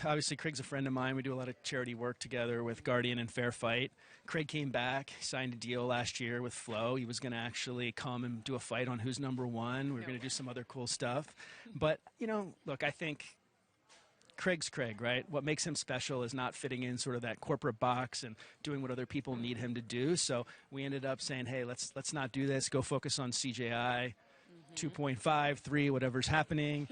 Speaker 2: obviously Craig's a friend of mine. We do a lot of charity work together with Guardian and Fair Fight. Craig came back, signed a deal last year with Flow. He was going to actually come and do a fight on Who's Number One. We were going to do some other cool stuff. But, you know, look, I think Craig's Craig, right? What makes him special is not fitting in sort of that corporate box and doing what other people need him to do. So we ended up saying, hey, let's not do this. Go focus on CJI, 2.5, 3, whatever's happening.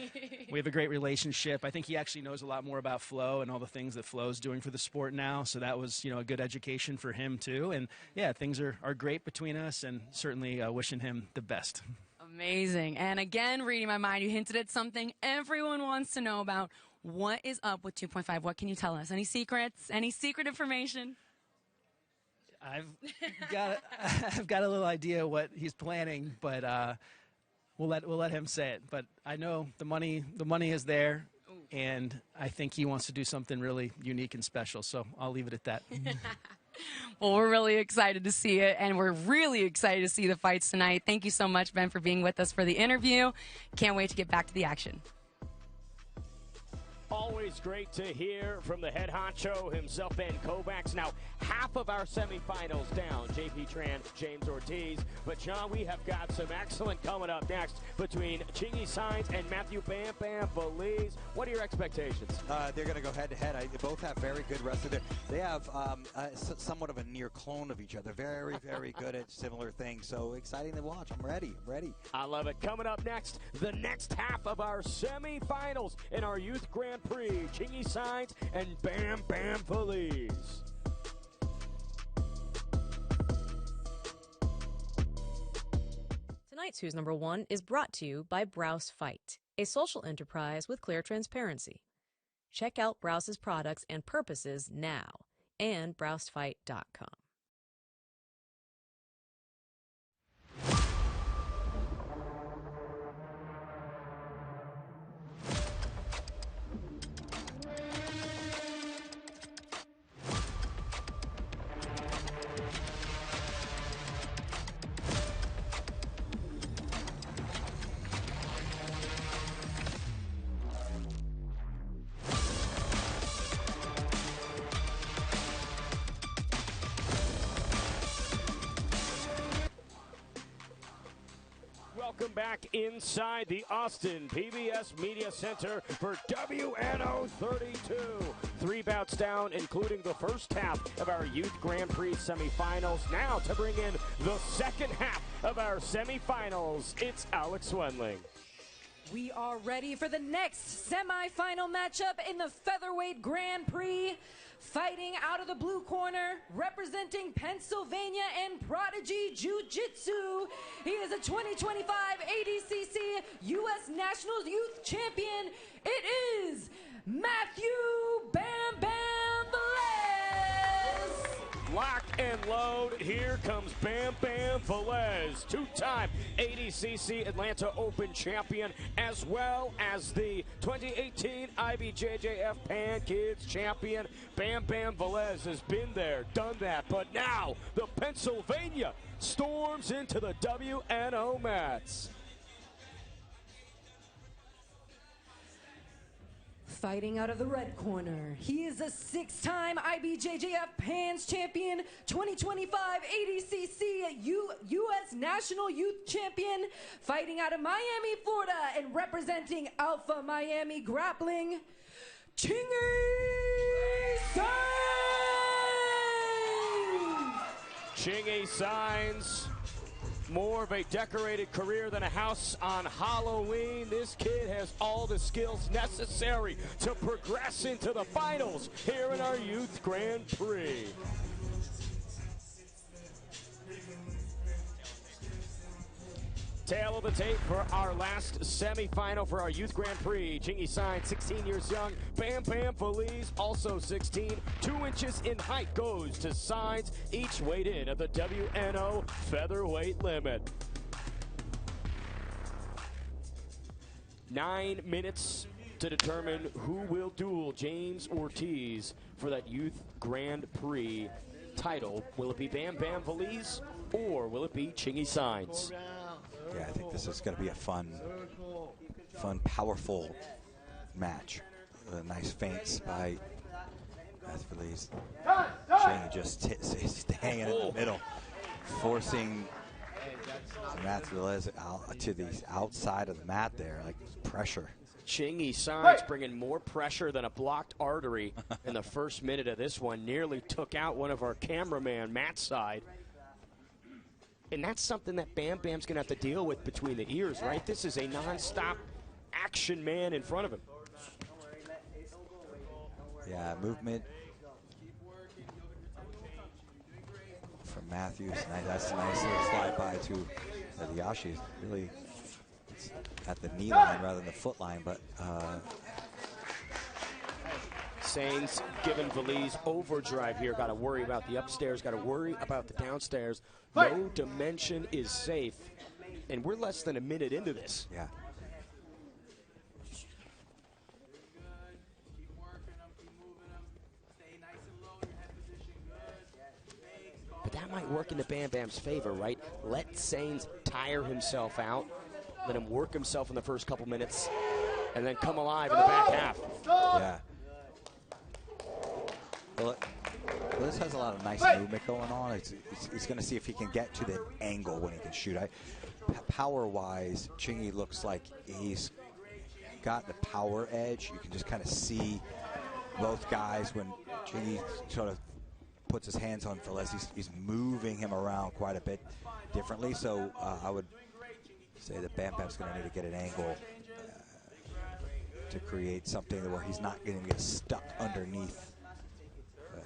Speaker 2: We have a great relationship. I think he actually knows a lot more about Flow and all the things that Flow's doing for the sport now. So that was, you know, a good education for him too. And yeah, things are great between us, and certainly wishing him the best.
Speaker 11: Amazing. And again, reading my mind, you hinted at something everyone wants to know about. What is up with 2.5? What can you tell us? Any secrets? Any secret information?
Speaker 2: I've got a little idea what he's planning, but we'll let him say it. But I know the money is there, and I think he wants to do something really unique and special. So I'll leave it at that.
Speaker 11: Well, we're really excited to see it, and we're really excited to see the fights tonight. Thank you so much, Ben, for being with us for the interview. Can't wait to get back to the action.
Speaker 9: Always great to hear from the head honcho himself, Ben Kovacs. Now, half of our semifinals down, JP Tran, James Ortiz. But, John, we have got some excellent coming up next between Chingy Sainz and Matthew Bam Bam Velez. What are your expectations?
Speaker 10: They're going to go head-to-head. They both have very good wrestlers. They have somewhat of a near clone of each other. Very, very good at similar things. So exciting to watch. I'm ready.
Speaker 9: I love it. Coming up next, the next half of our semifinals in our Youth Grand Prix. Chingy Sainz and Bam Bam Velez.
Speaker 17: Tonight's Who's Number One is brought to you by Browse Fight, a social enterprise with clear transparency. Check out Browse's products and purposes now and browsefight.com.
Speaker 9: Welcome back inside the Austin PBS Media Center for WNO 32. 3 bouts down, including the first half of our Youth Grand Prix semifinals. Now to bring in the second half of our semifinals, it's Alex Wendling.
Speaker 14: We are ready for the next semifinal matchup in the Featherweight Grand Prix. Fighting out of the blue corner, representing Pennsylvania and Prodigy Jiu-Jitsu. He is a 2025 ADCC U.S. National Youth Champion. It is Matthew Bam Bam Velez.
Speaker 9: Lock and load. Here comes Bam Bam Velez, 2-time ADCC Atlanta Open champion, as well as the 2018 IBJJF Pan Kids champion. Bam Bam Velez has been there, done that, but now the Pennsylvania storms into the WNO mats.
Speaker 14: Fighting out of the red corner, he is a 6-time IBJJF Pans Champion, 2025 ADCC U.S. National Youth Champion, fighting out of Miami, Florida, and representing Alpha Miami Grappling, Chingy Sainz!
Speaker 9: Chingy Sainz, more of a decorated career than a house on Halloween. This kid has all the skills necessary to progress into the finals here in our Youth Grand Prix. Tail of the tape for our last semifinal for our Youth Grand Prix. Chingy Sainz, 16 years young. Bam Bam Velez, also 16. 2 inches in height goes to Sainz, each weighed in at the WNO featherweight limit. 9 minutes to determine who will duel James Ortiz for that Youth Grand Prix title. Will it be Bam Bam Velez or will it be Chingy Sainz?
Speaker 10: Yeah, I think this is going to be a fun, powerful match. Nice feints by Velez. Jaine just hanging in the middle, forcing Velez out to the outside of the mat there, like pressure.
Speaker 9: Chingy Sainz bringing more pressure than a blocked artery in the first minute of this one. Nearly took out one of our cameraman, Matt's side. And that's something that Bam Bam's going to have to deal with between the ears, right? This is a non-stop action man in front of him.
Speaker 10: Yeah, movement from Matthews. That's a nice little slide by to Yashi. Really, it's at the knee line rather than the foot line, but
Speaker 9: Sainz giving Velez overdrive here. Got to worry about the upstairs, got to worry about the downstairs. No dimension is safe. And we're less than a minute into this.
Speaker 10: Yeah.
Speaker 9: But that might work into Bam Bam's favor, right? Let Sainz tire himself out. Let him work himself in the first couple minutes. And then come alive in the back half.
Speaker 10: Yeah. Well, this has a lot of nice movement going on. He's going to see if he can get to the angle when he can shoot. Power-wise, Chingy looks like he's got the power edge. You can just kind of see both guys when Chingy sort of puts his hands on Velez. He's moving him around quite a bit differently. So I would say that Bam Bam's going to need to get an angle to create something where he's not going to get stuck underneath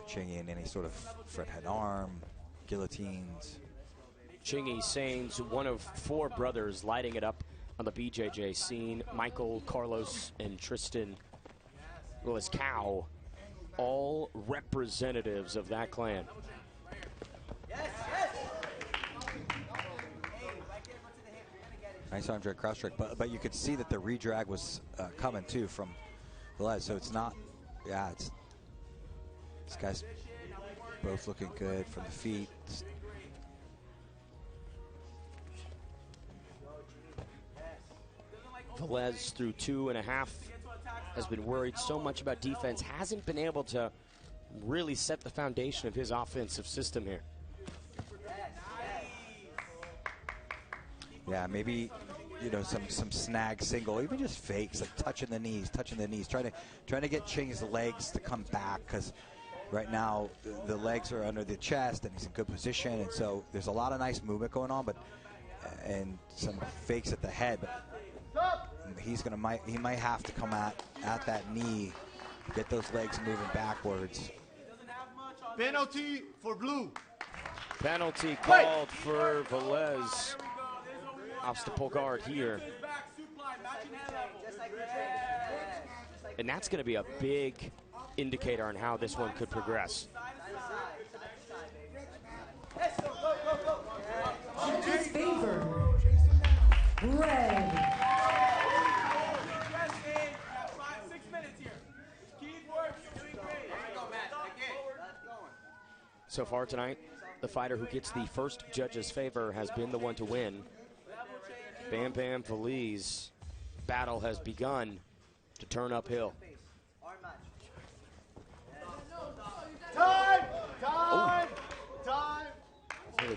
Speaker 10: Chingy in any sort of front head arm, guillotines.
Speaker 9: Chingy Sainz, one of 4 brothers lighting it up on the BJJ scene. Michael, Carlos, and Tristan, well as Cow, all representatives of that clan.
Speaker 10: Nice arm drag, cross drag, but you could see that the redrag was coming too from Velez, so it's not, yeah, it's, these guys both looking good from the feet.
Speaker 9: Velez through 2.5 has been worried so much about defense, hasn't been able to really set the foundation of his offensive system here.
Speaker 10: Yeah, maybe, you know, some snag single, even just fakes, like touching the knees, trying to get Chingy's legs to come back, because right now the legs are under the chest and he's in good position, and so there's a lot of nice movement going on, but and some fakes at the head, but he might have to come at that knee, get those legs moving backwards.
Speaker 15: Penalty for blue.
Speaker 9: Penalty called for Velez. Obstacle guard here. And that's going to be a big indicator on how this one could progress.
Speaker 14: Judges favor red.
Speaker 9: So far tonight, the fighter who gets the first judge's favor has been the one to win. Bam Bam Velez battle has begun to turn uphill.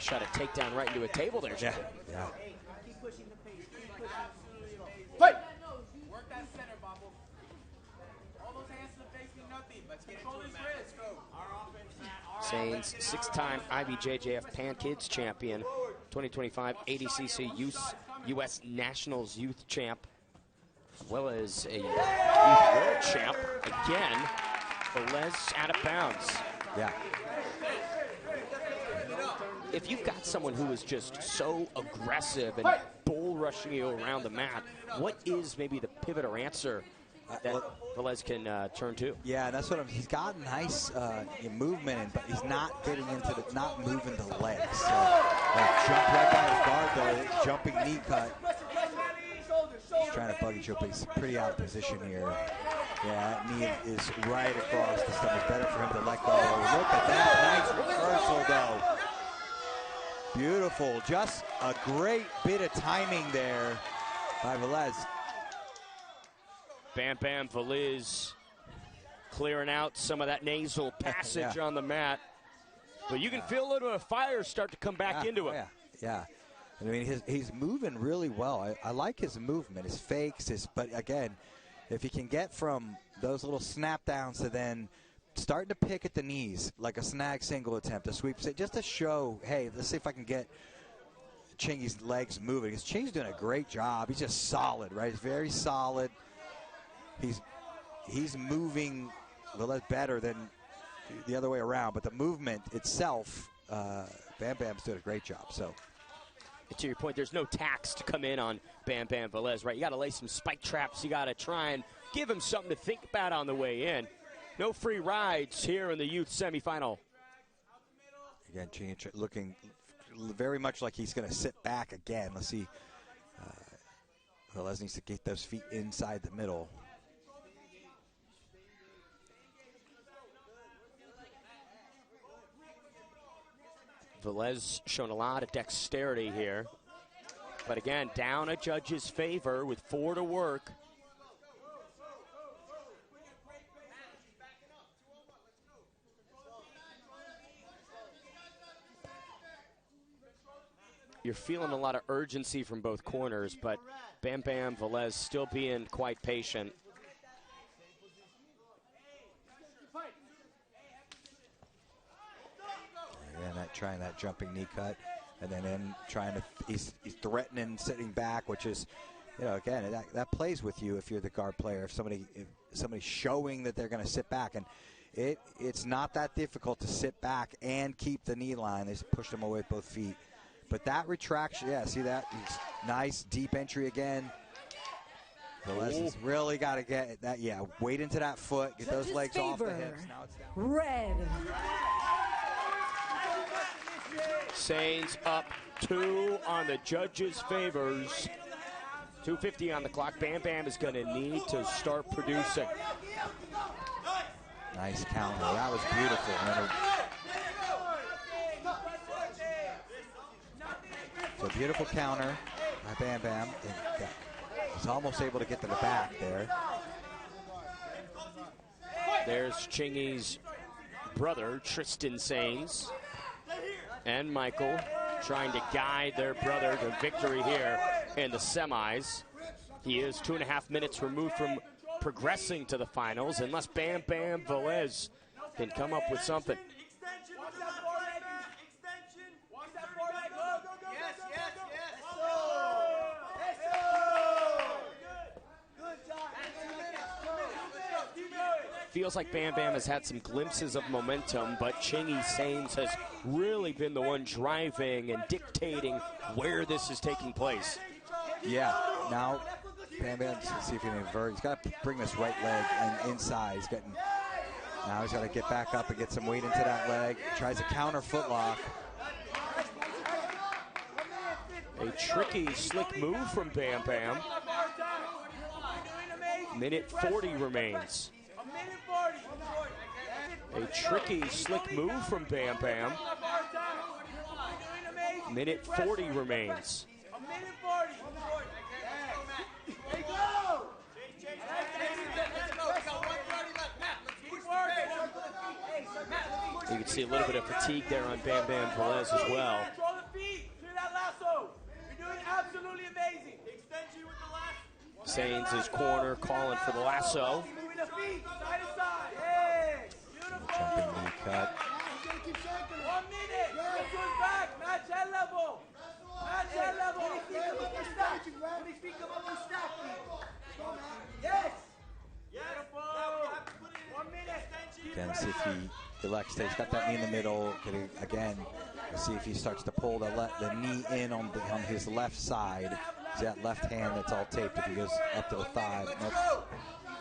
Speaker 9: Nice shot at takedown right into a table there.
Speaker 10: Yeah. Yeah.
Speaker 15: Fight! Work that center, Bobble. All those hands to the face mean nothing. Let's control his wrist. Go.
Speaker 9: Sainz, 6-time IBJJF Pan Kids champion, 2025 ADCC U.S. Nationals Youth champ, as well as a Youth World champ. Again, Velez out of bounds.
Speaker 10: Yeah.
Speaker 9: If you've got someone who is just so aggressive and bull rushing you around the mat, what is maybe the pivot or answer that Velez can turn to?
Speaker 10: Yeah, that's what he's got nice movement, but he's not getting into not moving the legs. So, jump right by his guard though, jumping knee cut. He's trying to buggy choke, but he's pretty out of position here. Yeah, that knee is right across the stomach. Better for him to let go. Look at that nice reversal though. Beautiful, just a great bit of timing there by Velez.
Speaker 9: Bam Bam Velez clearing out some of that nasal passage on the mat. But you can feel a little bit of fire start to come back into him.
Speaker 10: Yeah. I mean, he's moving really well. I like his movement, his fakes, but again, if he can get from those little snap downs to then starting to pick at the knees, like a snag single attempt, a sweep, just to show, hey, let's see if I can get Chingy's legs moving. Because Chingy's doing a great job. He's just solid, right? He's very solid. He's moving Velez better than the other way around, but the movement itself, Bam Bam's doing a great job. So,
Speaker 9: and to your point, there's no tax to come in on Bam Bam Velez, right? You got to lay some spike traps. You got to try and give him something to think about on the way in. No free rides here in the youth semifinal.
Speaker 10: Again, Chingy looking very much like he's going to sit back again. Let's see. Velez needs to get those feet inside the middle.
Speaker 9: Velez shown a lot of dexterity here. But again, down a judge's favor with 4 to work. You're feeling a lot of urgency from both corners, but Bam Bam Velez still being quite patient.
Speaker 10: And trying that jumping knee cut, and then trying to, he's threatening sitting back, which is, again, that plays with you if you're the guard player. If somebody's showing that they're going to sit back, and it's not that difficult to sit back and keep the knee line. They just push them away with both feet. But that retraction, see that? Nice deep entry again. Velez has really got to get that, wait into that foot, get those legs off the hips. Now it's down.
Speaker 14: Red.
Speaker 9: Sainz up 2 on the judges' favors. 2:50 on the clock. Bam Bam is going to need to start producing.
Speaker 10: Nice counter. That was beautiful. So beautiful counter by Bam Bam. He's almost able to get to the back there.
Speaker 9: There's Chingy's brother, Tristan Sainz, and Michael trying to guide their brother to victory here in the semis. He is 2.5 minutes removed from progressing to the finals unless Bam Bam Velez can come up with something. Feels like Bam Bam has had some glimpses of momentum, but Chingy Sainz has really been the one driving and dictating where this is taking place.
Speaker 10: Yeah, now Bam Bam, let's see if he can invert. He's got to bring this right leg inside. Now he's got to get back up and get some weight into that leg. Tries a counter footlock.
Speaker 9: A tricky, slick move from Bam Bam. Minute 40 remains. A tricky, slick move from Bam Bam. Minute 40 remains. You can see a little bit of fatigue there on Bam Bam Velez as well. Sainz' corner calling for the lasso.
Speaker 10: Jumping knee cut.
Speaker 15: 1 minute. This one's back. Match head level. Match head level. Yes. Beautiful. 1 minute.
Speaker 10: Again, see if he elects to. He's got that knee in the middle. Again, see if he starts to pull the knee in on his left side. See that left hand that's all taped. If he goes up to the thigh, nope.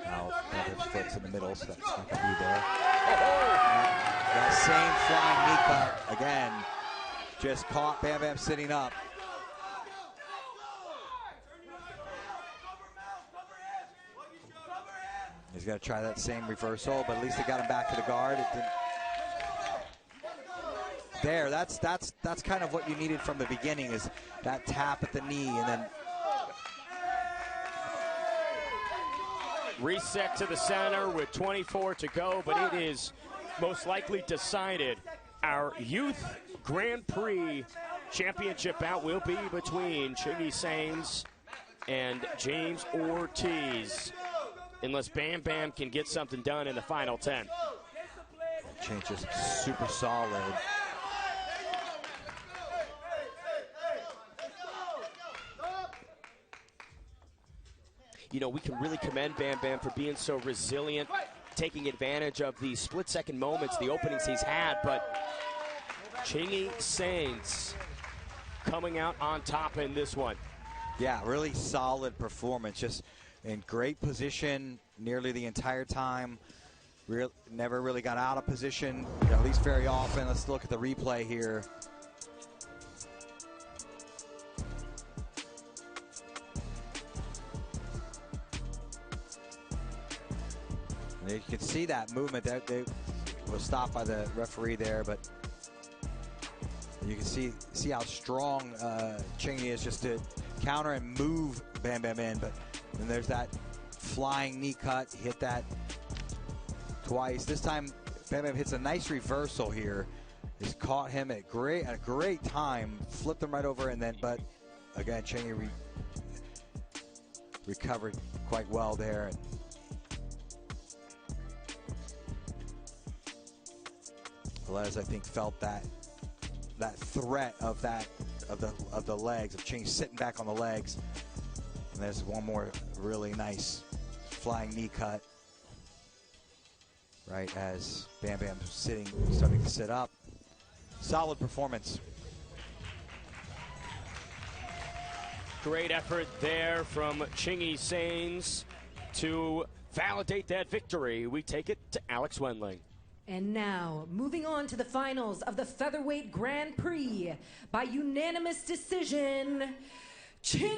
Speaker 10: Now his foot's in the middle, so that's not going to be there. That same flying knee cut again. Just caught Bam Bam sitting up. He's got to try that same reversal, but at least he got him back to the guard. It didn't. There, that's kind of what you needed from the beginning, is that tap at the knee, and then
Speaker 9: reset to the center with 24 to go, but it is most likely decided. Our Youth Grand Prix Championship bout will be between Chingy Sainz and James Ortiz, unless Bam Bam can get something done in the final 10.
Speaker 10: Change is super solid.
Speaker 9: You know, we can really commend Bam Bam for being so resilient, taking advantage of the split-second moments, the openings he's had, but Chingy Sainz coming out on top in this one.
Speaker 10: Yeah, really solid performance, just in great position nearly the entire time. Never really got out of position, at least very often. Let's look at the replay here. And you can see that movement that they was stopped by the referee there, but you can see how strong Chingy is just to counter and move Bam Bam in. But then there's that flying knee cut, hit that twice. This time Bam Bam hits a nice reversal here. He's caught him at a great time, flipped him right over, and then, but again, Chingy recovered quite well there. Velez, I think, felt that threat of the legs, of Chingy sitting back on the legs. And there's one more really nice flying knee cut right as Bam Bam's starting to sit up. Solid performance.
Speaker 9: Great effort there from Chingy Sainz to validate that victory. We take it to Alex Wendling.
Speaker 14: And now, moving on to the finals of the Featherweight Grand Prix, by unanimous decision, Chingy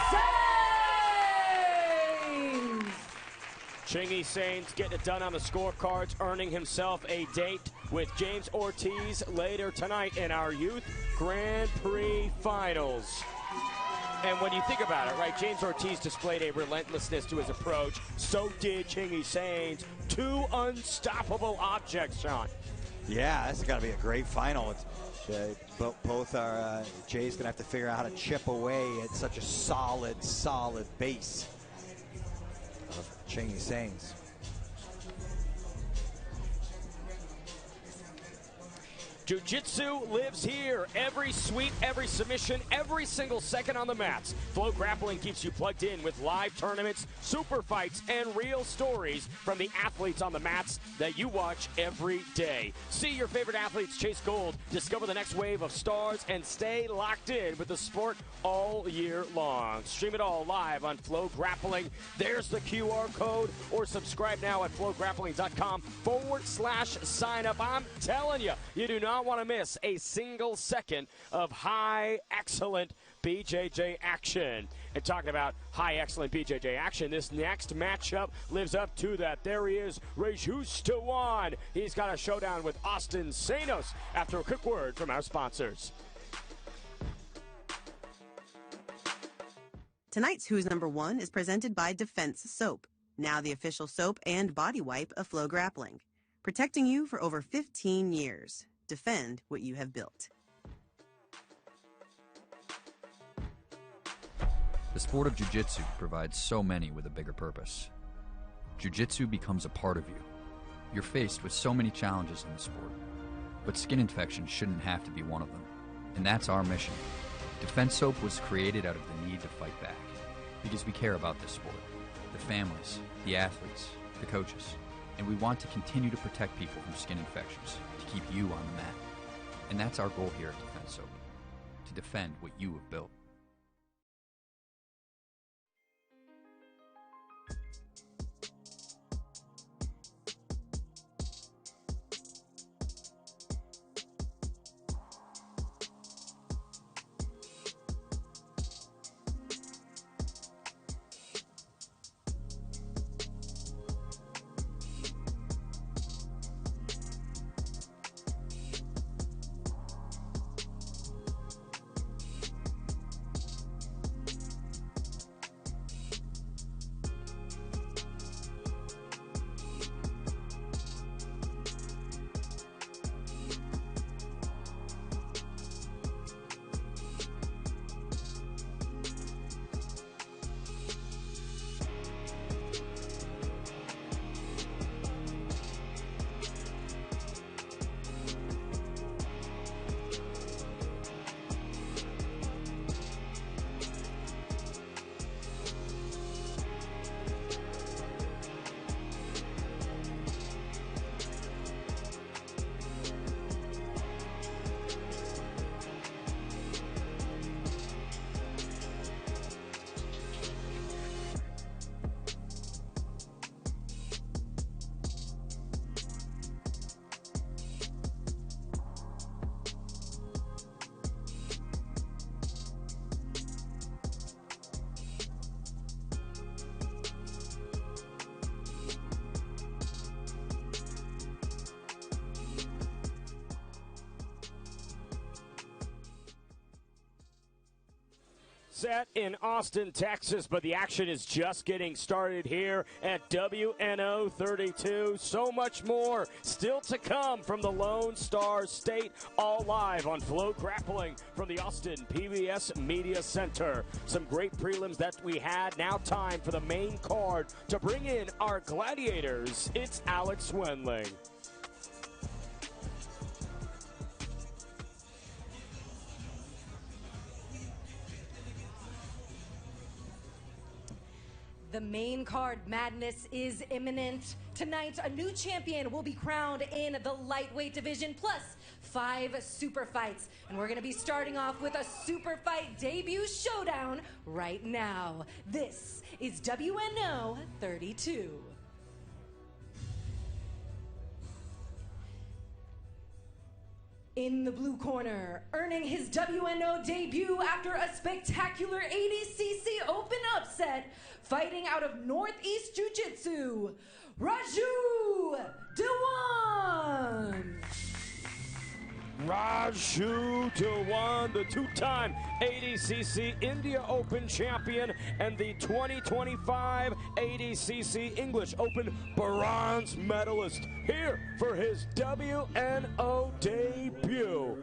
Speaker 14: Sainz!
Speaker 9: Chingy Sainz getting it done on the scorecards, earning himself a date with James Ortiz later tonight in our Youth Grand Prix Finals. And when you think about it, right, James Ortiz displayed a relentlessness to his approach. So did Chingy Sainz. Two unstoppable objects, Sean.
Speaker 10: Yeah, this has got to be a great final. Both are, Jay's going to have to figure out how to chip away at such a solid base of Chingy Sainz.
Speaker 9: Jiu-Jitsu lives here. Every sweep, every submission, every single second on the mats. Flow Grappling keeps you plugged in with live tournaments, super fights, and real stories from the athletes on the mats that you watch every day. See your favorite athletes chase gold, discover the next wave of stars, and stay locked in with the sport all year long. Stream it all live on Flow Grappling. There's the QR code, or subscribe now at flowgrappling.com/sign up. I'm telling you, you do not want to miss a single second of high, excellent BJJ action. And talking about high, excellent BJJ action, this next matchup lives up to that. There he is, Raajus Dewan. He's got a showdown with Austin Senos after a quick word from our sponsors.
Speaker 20: Tonight's Who's Number One is presented by Defense Soap, now the official soap and body wipe of Flow Grappling, protecting you for over 15 years. Defend what you have built.
Speaker 21: The sport of jiu-jitsu provides so many with a bigger purpose. Jiu-jitsu becomes a part of you. You're faced with so many challenges in the sport, but skin infections shouldn't have to be one of them. And that's our mission. Defense Soap was created out of the need to fight back, because we care about this sport, the families, the athletes, the coaches, and we want to continue to protect people from skin infections, to keep you on the mat. And that's our goal here at Defense Soap, to defend what you have built.
Speaker 9: Set in Austin, Texas, but the action is just getting started here at WNO 32. So much more still to come from the Lone Star State, all live on Flow Grappling from the Austin PBS Media Center. Some great prelims that we had. Now time for the main card to bring in our gladiators. It's Alex Wendling.
Speaker 14: The main card madness is imminent. Tonight, a new champion will be crowned in the lightweight division, plus 5 super fights. And we're going to be starting off with a super fight debut showdown right now. This is WNO 32. In the blue corner, earning his WNO debut after a spectacular ADCC Open upset, fighting out of Northeast Jiu-Jitsu, Raajus Dewan.
Speaker 9: Raajus Dewan, the two-time ADCC India Open champion and the 2025 ADCC English Open bronze medalist, here for his WNO debut.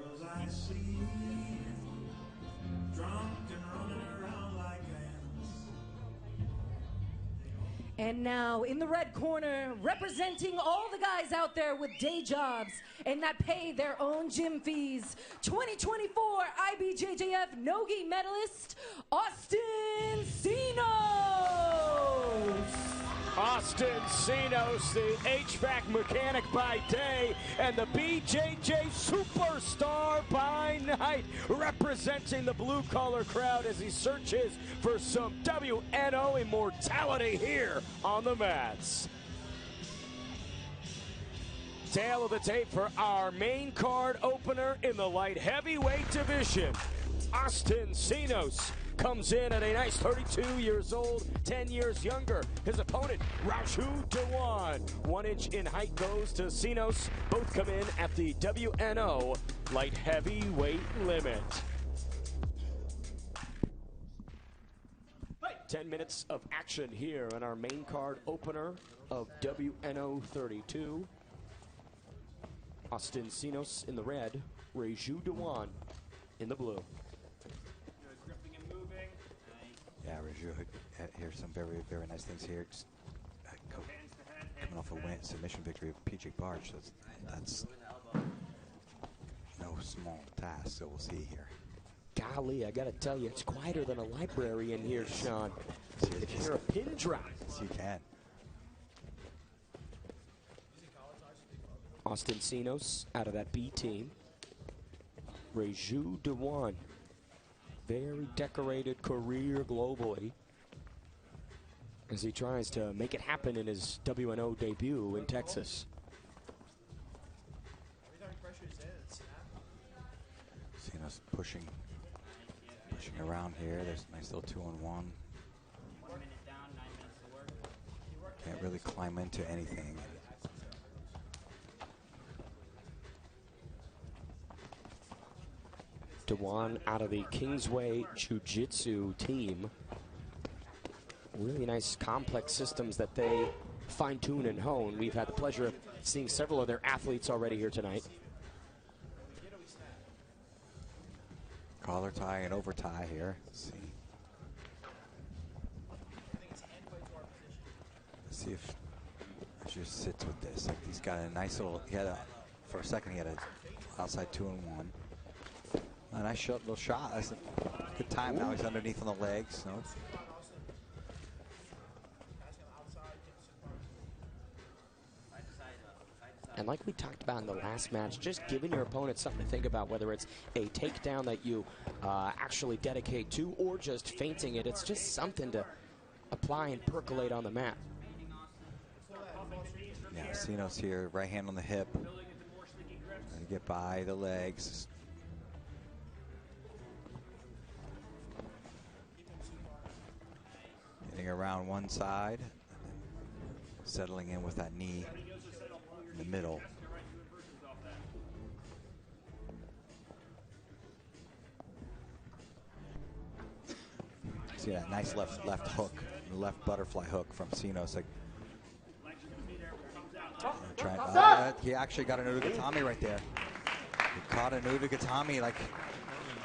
Speaker 14: And now, in the red corner, representing all the guys out there with day jobs and that pay their own gym fees, 2024 IBJJF Nogi medalist, Austin Senos.
Speaker 9: Austin Senos, the HVAC mechanic by day and the BJJ superstar by night, representing the blue-collar crowd as he searches for some WNO immortality here on the mats. Tail of the tape for our main card opener in the light heavyweight division. Austin Senos comes in at a nice 32 years old, 10 years younger. His opponent, Raajus Dewan. 1 inch in height goes to Senos. Both come in at the WNO light heavyweight limit. 10 minutes of action here on our main card opener of WNO 32. Austin Senos in the red, Raajus Dewan in the blue.
Speaker 10: Yeah, Here's some very, very nice things here. Just, coming off a submission victory of PJ Barch. That's no small task, so we'll see here.
Speaker 9: Golly, I got to tell you, it's quieter than a library in here, Sean. If you hear a pin drop.
Speaker 10: Yes, you can.
Speaker 9: Austin Senos out of that B team. Raajus Dewan, very decorated career globally, as he tries to make it happen in his WNO debut in Texas.
Speaker 10: Senos pushing around here. There's a nice little 2-on-1. Can't really climb into anything.
Speaker 9: Dewan out of the Kingsway Jiu-Jitsu team. Really nice complex systems that they fine-tune and hone. We've had the pleasure of seeing several of their athletes already here tonight.
Speaker 10: Collar tie and over tie here. Let's see if Raajus sits with this. Like, he's got a nice little. For a second he had an outside 2-on-1. A nice little shot. That's a good time. Now he's underneath on the legs. No.
Speaker 9: And like we talked about in the last match, just giving your opponent something to think about, whether it's a takedown that you actually dedicate to or just feinting it. It's just something to apply and percolate on the mat.
Speaker 10: Yeah, Senos here, right hand on the hip. Trying to get by the legs. Getting around one side, settling in with that knee in the middle. See that nice left hook, left butterfly hook from Senos. Like, he actually got an Udagatami right there. He caught an Udagatami, like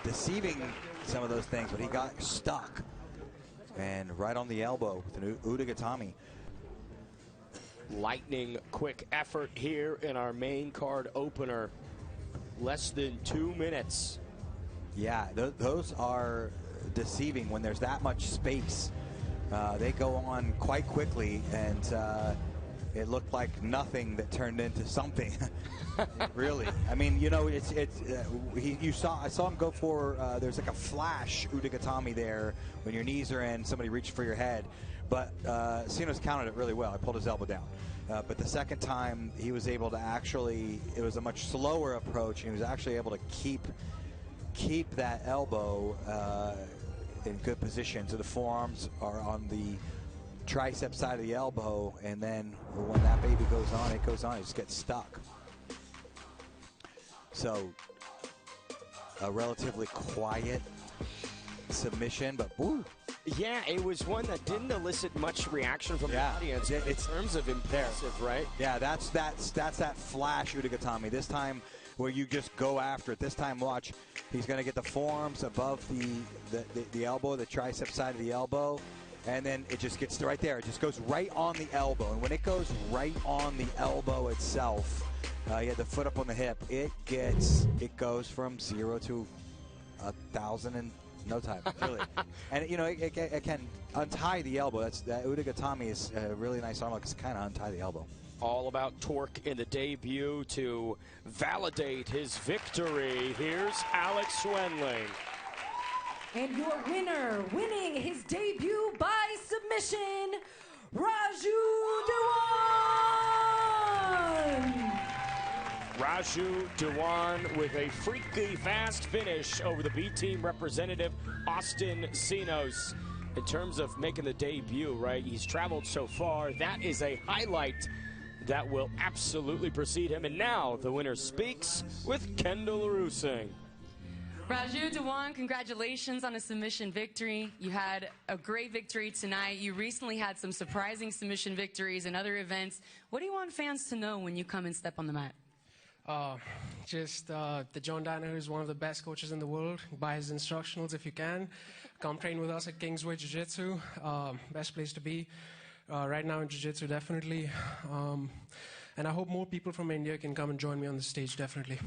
Speaker 10: deceiving some of those things, but he got stuck. And right on the elbow with an Udagatami.
Speaker 9: Lightning quick effort here in our main card opener. Less than 2 minutes.
Speaker 10: Yeah, those are deceiving when there's that much space. They go on quite quickly, and it looked like nothing that turned into something. Really, I mean, you know, I saw him go for. There's like a flash Udagatami there when your knees are in. Somebody reached for your head, but Senos counted it really well. I pulled his elbow down, but the second time he was able to actually. It was a much slower approach, and he was actually able to keep that elbow in good position. So the forearms are on the tricep side of the elbow, and then when that baby goes on, it goes on. It just gets stuck. So a relatively quiet submission, but woo.
Speaker 9: Yeah, it was one that didn't elicit much reaction from the audience in terms of impressive, right?
Speaker 10: Yeah, that's that flash Udagatami. This time where you just go after it. This time, watch, he's going to get the forearms above the elbow, the tricep side of the elbow, and then it just gets right there. It just goes right on the elbow, and when it goes right on the elbow itself, you had the foot up on the hip. It goes from 0 to 1,000 in no time, really. And you know, it can untie the elbow. That Udagatami is a really nice arm. It's kind of untie the elbow.
Speaker 9: All about torque in the debut to validate his victory. Here's Alex Schwenling.
Speaker 14: And your winner, winning his debut by submission, Raajus Dewan!
Speaker 9: Raajus Dewan with a freaky fast finish over the B team representative, Austin Senos. In terms of making the debut, right, he's traveled so far. That is a highlight that will absolutely precede him. And now the winner speaks with Kendall Rusing.
Speaker 11: Raajus Dewan, congratulations on a submission victory. You had a great victory tonight. You recently had some surprising submission victories in other events. What do you want fans to know when you come and step on the mat?
Speaker 1: The John Danaher is one of the best coaches in the world. Buy his instructionals if you can. Come train with us at Kingsway Jiu-Jitsu. Best place to be right now in Jiu-Jitsu, definitely. And I hope more people from India can come and join me on the stage, definitely.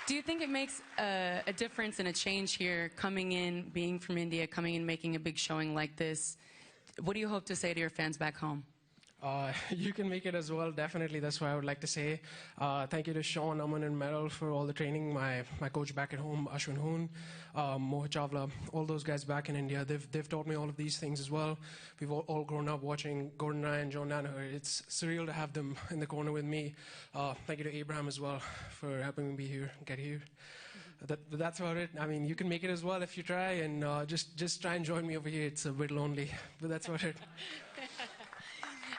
Speaker 11: Do you think it makes a difference and a change here, coming in, being from India, coming in, making a big showing like this? What do you hope to say to your fans back home?
Speaker 1: You can make it as well, definitely. That's what I would like to say. Thank you to Sean, Aman, and Meryl for all the training. My coach back at home, Ashwin Hoon, Mohit Chawla, all those guys back in India. They've taught me all of these things as well. We've all grown up watching Gordon Ryan, John Danaher. It's surreal to have them in the corner with me. Thank you to Abraham as well for helping me be here, get here. That's about it. I mean, you can make it as well if you try, and just try and join me over here. It's a bit lonely, but that's about it.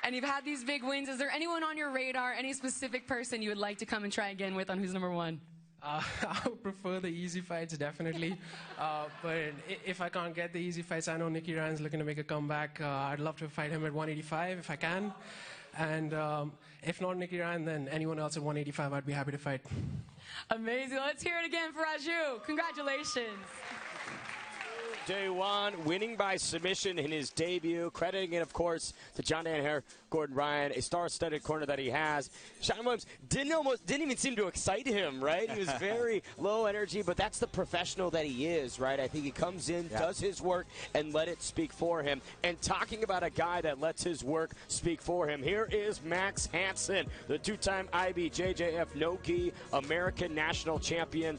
Speaker 11: And you've had these big wins. Is there anyone on your radar, any specific person you would like to come and try again with on Who's Number One?
Speaker 1: I would prefer the easy fights, definitely. But if I can't get the easy fights, I know Nicky Ryan's looking to make a comeback. I'd love to fight him at 185 if I can. And if not Nicky Ryan, then anyone else at 185, I'd be happy to fight.
Speaker 11: Amazing. Let's hear it again for Raajus. Congratulations.
Speaker 9: Dewan winning by submission in his debut, crediting it, of course, to John Danaher, Gordon Ryan, a star-studded corner that he has. Sean Williams didn't even seem to excite him, right? He was very low energy, but that's the professional that he is, right? I think he comes in, does his work, and let it speak for him. And talking about a guy that lets his work speak for him, here is Max Hanson, the two-time IBJJF no-gi American national champion.